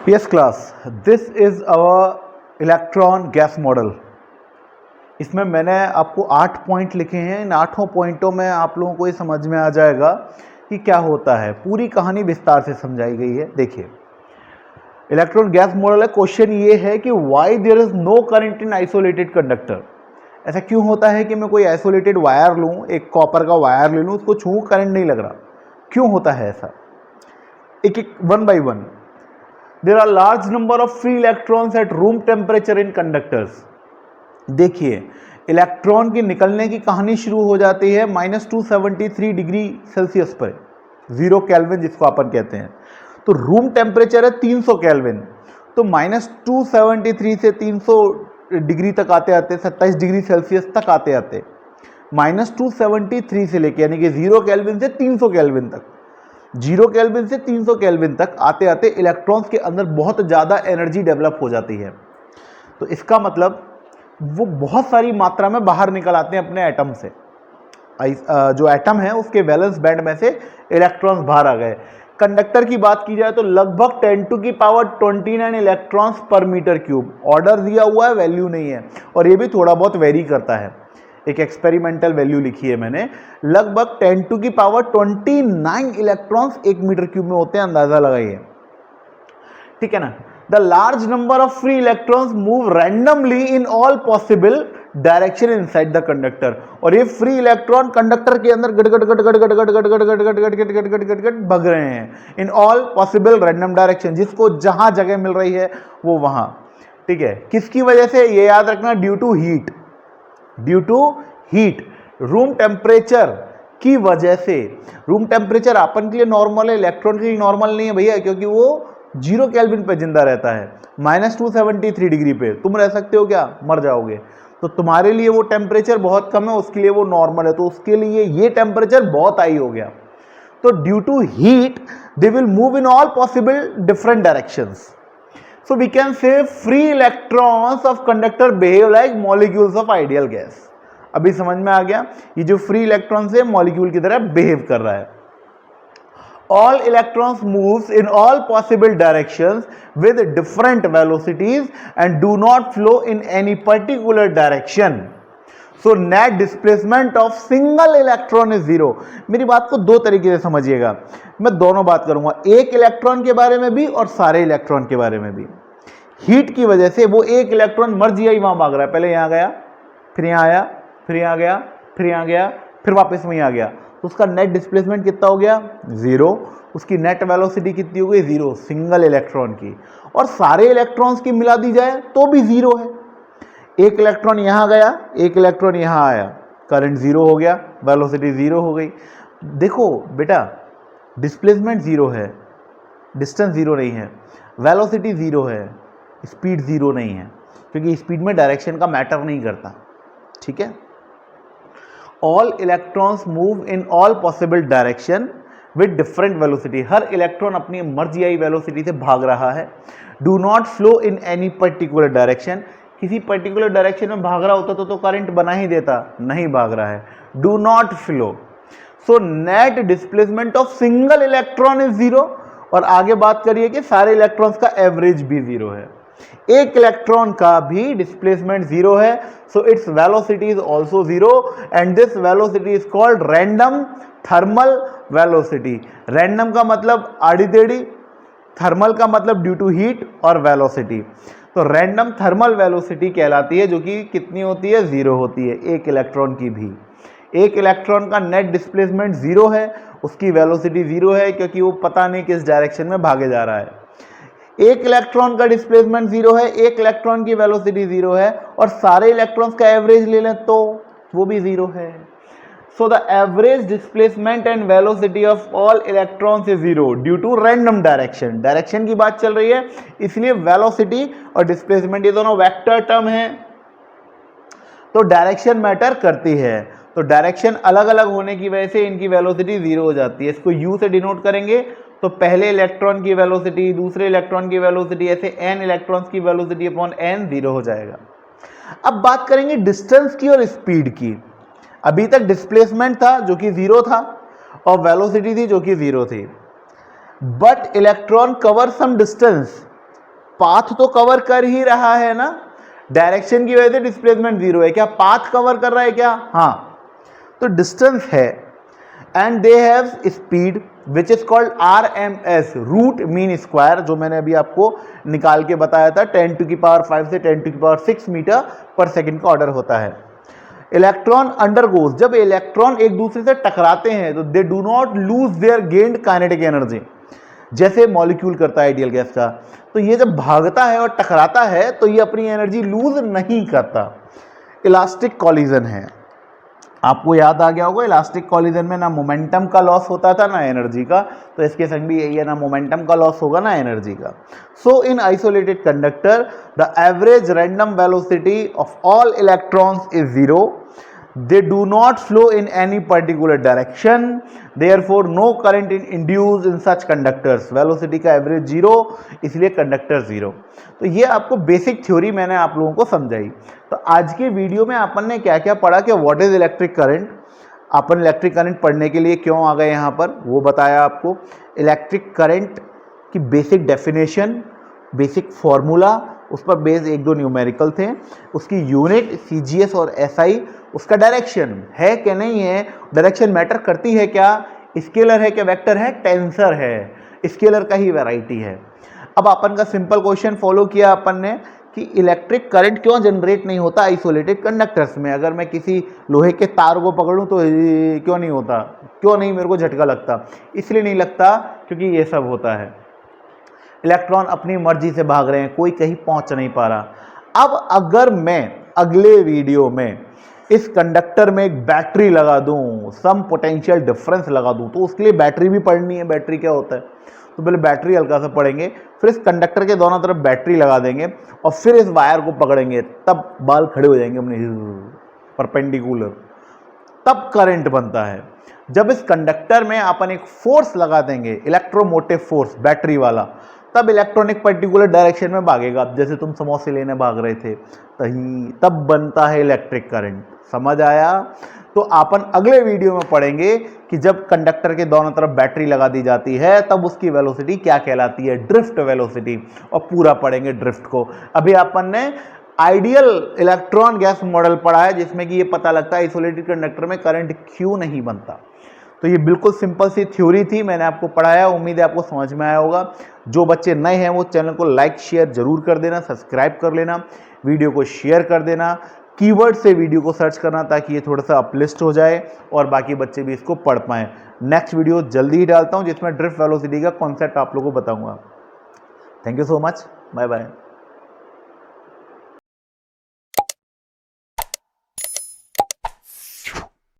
Yes class, this is our electron gas model. इसमें मैंने आपको 8 पॉइंट लिखे हैं। इन 8 पॉइंटों में आप लोगों को ये समझ में आ जाएगा कि क्या होता है। पूरी कहानी विस्तार से समझाई गई है। देखिए, इलेक्ट्रॉन गैस मॉडल है। क्वेश्चन ये है कि why there is no current in isolated conductor. ऐसा क्यों होता है कि मैं कोई आइसोलेटेड वायर लूँ, एक कॉपर का वायर ले लूँ, उसको छूँ करंट नहीं लग रहा, क्यों होता है ऐसा? एक एक one by one. There are large number of free electrons at room temperature in conductors. देखिए, इलेक्ट्रॉन की निकलने की कहानी शुरू हो जाती है -273 डिग्री सेल्सियस पर, 0 केल्विन जिसको अपन कहते हैं। तो रूम टेम्परेचर है 300 केल्विन। तो -273 से 300 डिग्री तक आते आते 27 डिग्री सेल्सियस तक आते आते -273 से लेके यानी कि 0 केल्विन से 300 केल्विन तक 0 केल्विन से 300 केल्विन तक आते आते इलेक्ट्रॉन्स के अंदर बहुत ज़्यादा एनर्जी डेवलप हो जाती है। तो इसका मतलब वो बहुत सारी मात्रा में बाहर निकल आते हैं अपने एटम से। जो एटम है उसके वैलेंस बैंड में से इलेक्ट्रॉन्स बाहर आ गए। कंडक्टर की बात की जाए तो लगभग 10⁻29 इलेक्ट्रॉन्स पर मीटर क्यूब ऑर्डर दिया हुआ है, वैल्यू नहीं है, और ये भी थोड़ा बहुत वेरी करता है। एक एक्सपेरिमेंटल वैल्यू लिखी है मैंने, लगभग 10⁻29 इलेक्ट्रॉन्स 1 मीटर क्यूब में होते हैं, अंदाजा लगाइए, ठीक है ना। The large number of free electrons move randomly in all possible direction inside the conductor, और ये फ्री इलेक्ट्रॉन कंडक्टर के अंदर गट गट गट गट गट गट गट गट गट गट गट गट गट गट गट गट भग रहे हैं इन ऑल पॉसिबल रैंडम डायरेक्शन, जिसको जहां जगह मिल रही है वो वहां, ठीक है। किसकी वजह से, ये याद रखना, due to heat, due to heat, room temperature की वजह से। रूम टेम्परेचर अपन के लिए नॉर्मल है, इलेक्ट्रॉन के लिए नॉर्मल नहीं है भैया, क्योंकि वो 0 केल्विन पे जिंदा रहता है। -273 डिग्री पे तुम रह सकते हो क्या, मर जाओगे। तो तुम्हारे लिए वो टेम्परेचर बहुत कम है, उसके लिए वो नॉर्मल है, तो उसके लिए ये टेम्परेचर बहुत हाई हो गया। तो due to heat they will move in all possible different directions. So we can say free electrons of conductor behave like molecules of ideal gas। अभी समझ में आ गया, ये जो फ्री इलेक्ट्रॉन्स है मॉलिक्यूल की तरह बिहेव कर रहा है। All electrons moves in all possible directions with different velocities and do not flow in any particular direction। So net displacement of single electron is zero। मेरी बात को दो तरीके से समझिएगा, मैं दोनों बात करूंगा, एक इलेक्ट्रॉन के बारे में भी और सारे इलेक्ट्रॉन के बारे में भी। हीट की वजह से वो एक इलेक्ट्रॉन मर्जी आई वहां भाग रहा है, पहले यहां गया, फिर यहां आया, फिर यहां गया, फिर यहां गया, फिर वापस वहीं आ गया, तो उसका नेट डिस्प्लेसमेंट कितना हो गया, 0। उसकी नेट वेलोसिटी कितनी हो गई, 0, सिंगल इलेक्ट्रॉन की। और सारे इलेक्ट्रॉन्स की मिला दी जाए तो भी 0 है। एक इलेक्ट्रॉन यहां गया, एक इलेक्ट्रॉन यहां आया, करंट 0 हो गया, वेलोसिटी 0 हो गई। देखो बेटा, डिस्प्लेसमेंट 0 है, डिस्टेंस 0 नहीं है, वेलोसिटी 0 है, स्पीड 0 नहीं है, क्योंकि स्पीड में डायरेक्शन का मैटर नहीं करता, ठीक है। All electrons move in all possible direction with different velocity, her electron अपनी मर्जियाई वेलोसिटी से भाग रहा है। Do not flow in any particular direction, किसी पर्टिकुलर डायरेक्शन में भाग रहा होता तो करंट बना ही देता, नहीं भाग रहा है, do not flow. So net displacement of single electron is 0। और आगे बात करिए कि सारे इलेक्ट्रॉन्स का एवरेज भी 0 है, एक इलेक्ट्रॉन का भी डिस्प्लेसमेंट 0 है, so its velocity is also 0 and this velocity is called random thermal velocity. Random का मतलब आड़ी टेढ़ी, थर्मल का मतलब ड्यू टू हीट, और वेलोसिटी, तो रैंडम थर्मल वेलोसिटी कहलाती है, जो कि कितनी होती है, 0 होती है, एक इलेक्ट्रॉन की भी। एक इलेक्ट्रॉन का नेट डिस्प्लेसमेंट 0 है, उसकी वेलोसिटी 0 है, क्योंकि वो पता नहीं किस डायरेक्शन में भागे जा रहा है। एक इलेक्ट्रॉन का डिस्प्लेसमेंट 0 है, एक इलेक्ट्रॉन की वेलोसिटी 0 है, और सारे इलेक्ट्रॉन्स का एवरेज ले लें तो वो भी 0 है। So the average displacement and velocity of all electrons is 0 due to random direction. Direction की बात चल रही है, इसलिए वेलोसिटी और डिस्प्लेसमेंट ये दोनों वेक्टर टर्म है, तो डायरेक्शन मैटर करती है। तो डायरेक्शन अलग अलग होने की वजह से इनकी वेलोसिटी 0 हो जाती है। इसको U से डिनोट करेंगे तो पहले इलेक्ट्रॉन की वेलोसिटी, दूसरे इलेक्ट्रॉन की वेलोसिटी, ऐसे n इलेक्ट्रॉन्स की वेलोसिटी अपॉन n 0 हो जाएगा। अब बात करेंगे डिस्टेंस की और स्पीड की। अभी तक डिस्प्लेसमेंट था जो कि 0 था, और वेलोसिटी थी जो कि 0 थी, but electron cover some distance, path तो कवर कर ही रहा है ना, डायरेक्शन की वजह से डिस्प्लेसमेंट 0 है, क्या पाथ कवर कर रहा है क्या, हाँ, तो डिस्टेंस है, and they have speed which is called RMS, root mean square, जो मैंने अभी आपको निकाल के बताया था, 10⁵ से 10⁶ मीटर पर सेकेंड का ऑर्डर होता है। इलेक्ट्रॉन अंडरगोज, जब इलेक्ट्रॉन एक दूसरे से टकराते हैं तो दे do not lose their gained kinetic energy, जैसे मॉलिक्यूल करता है आइडियल गैस का। तो ये जब भागता है और टकराता है तो ये अपनी एनर्जी लूज नहीं करता, इलास्टिक कॉलिजन है। आपको याद आ गया होगा इलास्टिक कॉलिजन में ना मोमेंटम का लॉस होता था ना एनर्जी का, तो इसके संग भी यही है, ना मोमेंटम का लॉस होगा ना एनर्जी का। So in isolated conductor the average random velocity of all electrons is zero, they do not flow in any particular direction, therefore no current is induced in such conductors, velocity का एवरेज जीरो, इसलिए कंडक्टर जीरो। तो ये आपको बेसिक थ्योरी मैंने आप लोगों को समझाई। तो आज के वीडियो में अपन ने क्या क्या पढ़ा कि what is electric current, upon electric current पढ़ने के लिए क्यों आ गए यहाँ पर वो बताया आपको, इलेक्ट्रिक करंट की बेसिक डेफिनेशन, बेसिक फॉर्मूला, उस पर बेस एक दो न्यूमेरिकल थे, उसकी यूनिट सीजीएस और एसआई, उसका डायरेक्शन है कि नहीं है, डायरेक्शन मैटर करती है क्या, स्केलर है क्या वेक्टर है, टेंसर है, स्केलर का ही वैरायटी है। अब अपन का सिंपल क्वेश्चन फॉलो किया अपन ने कि इलेक्ट्रिक करंट क्यों जनरेट नहीं होता आइसोलेटेड कंडक्टर्स में। अगर मैं किसी लोहे के तार को पकड़ूं तो क्यों नहीं होता, क्यों नहीं मेरे को झटका लगता, इसलिए नहीं लगता क्योंकि ये सब होता है, इलेक्ट्रॉन अपनी मर्जी से भाग रहे हैं, कोई कहीं पहुंच नहीं पा रहा। अब अगर मैं अगले वीडियो में इस कंडक्टर में एक बैटरी लगा दूं, सम पोटेंशियल डिफरेंस लगा दूं, तो उसके लिए बैटरी भी पढ़नी है, बैटरी क्या होता है, तो पहले बैटरी हल्का सा पढ़ेंगे, फिर इस कंडक्टर के दोनों तरफ बैटरी लगा देंगे और फिर इस वायर को पकड़ेंगे, तब बाल खड़े हो जाएंगे अपने परपेंडिकुलर, तब करंट बनता है। जब इस कंडक्टर में अपन एक फोर्स लगा देंगे, इलेक्ट्रोमोटिव फोर्स बैटरी वाला, तब इलेक्ट्रॉन एक पर्टिकुलर डायरेक्शन में भागेगा। जैसे तुम समोसे लेने भाग रहे थे, तब बनता है इलेक्ट्रिक करंट। समझ आया? तो अपन अगले वीडियो में पढ़ेंगे कि जब कंडक्टर के दोनों तरफ बैटरी लगा दी जाती है तब उसकी वेलोसिटी क्या कहलाती है, ड्रिफ्ट वेलोसिटी, और पूरा पढ़ेंगे ड्रिफ्ट को। अभी अपन ने आइडियल इलेक्ट्रॉन गैस मॉडल पढ़ा है जिसमें कि ये पता लगता है आइसोलेटेड कंडक्टर में करंट क्यों नहीं बनता। तो ये बिल्कुल सिंपल सी थ्योरी थी, मैंने आपको पढ़ाया, उम्मीद है आपको समझ में आया होगा। जो बच्चे नए हैं वो चैनल को लाइक शेयर जरूर कर देना, सब्सक्राइब कर लेना, वीडियो को शेयर कर देना, कीवर्ड से वीडियो को सर्च करना ताकि ये थोड़ा सा अपलिस्ट हो जाए और बाकी बच्चे भी इसको पढ़ पाएँ। नेक्स्ट वीडियो जल्दी ही डालता हूँ जिसमें ड्रिफ्ट वेलोसिटी का कॉन्सेप्ट आप लोगों को बताऊँगा। Thank you so much, bye bye.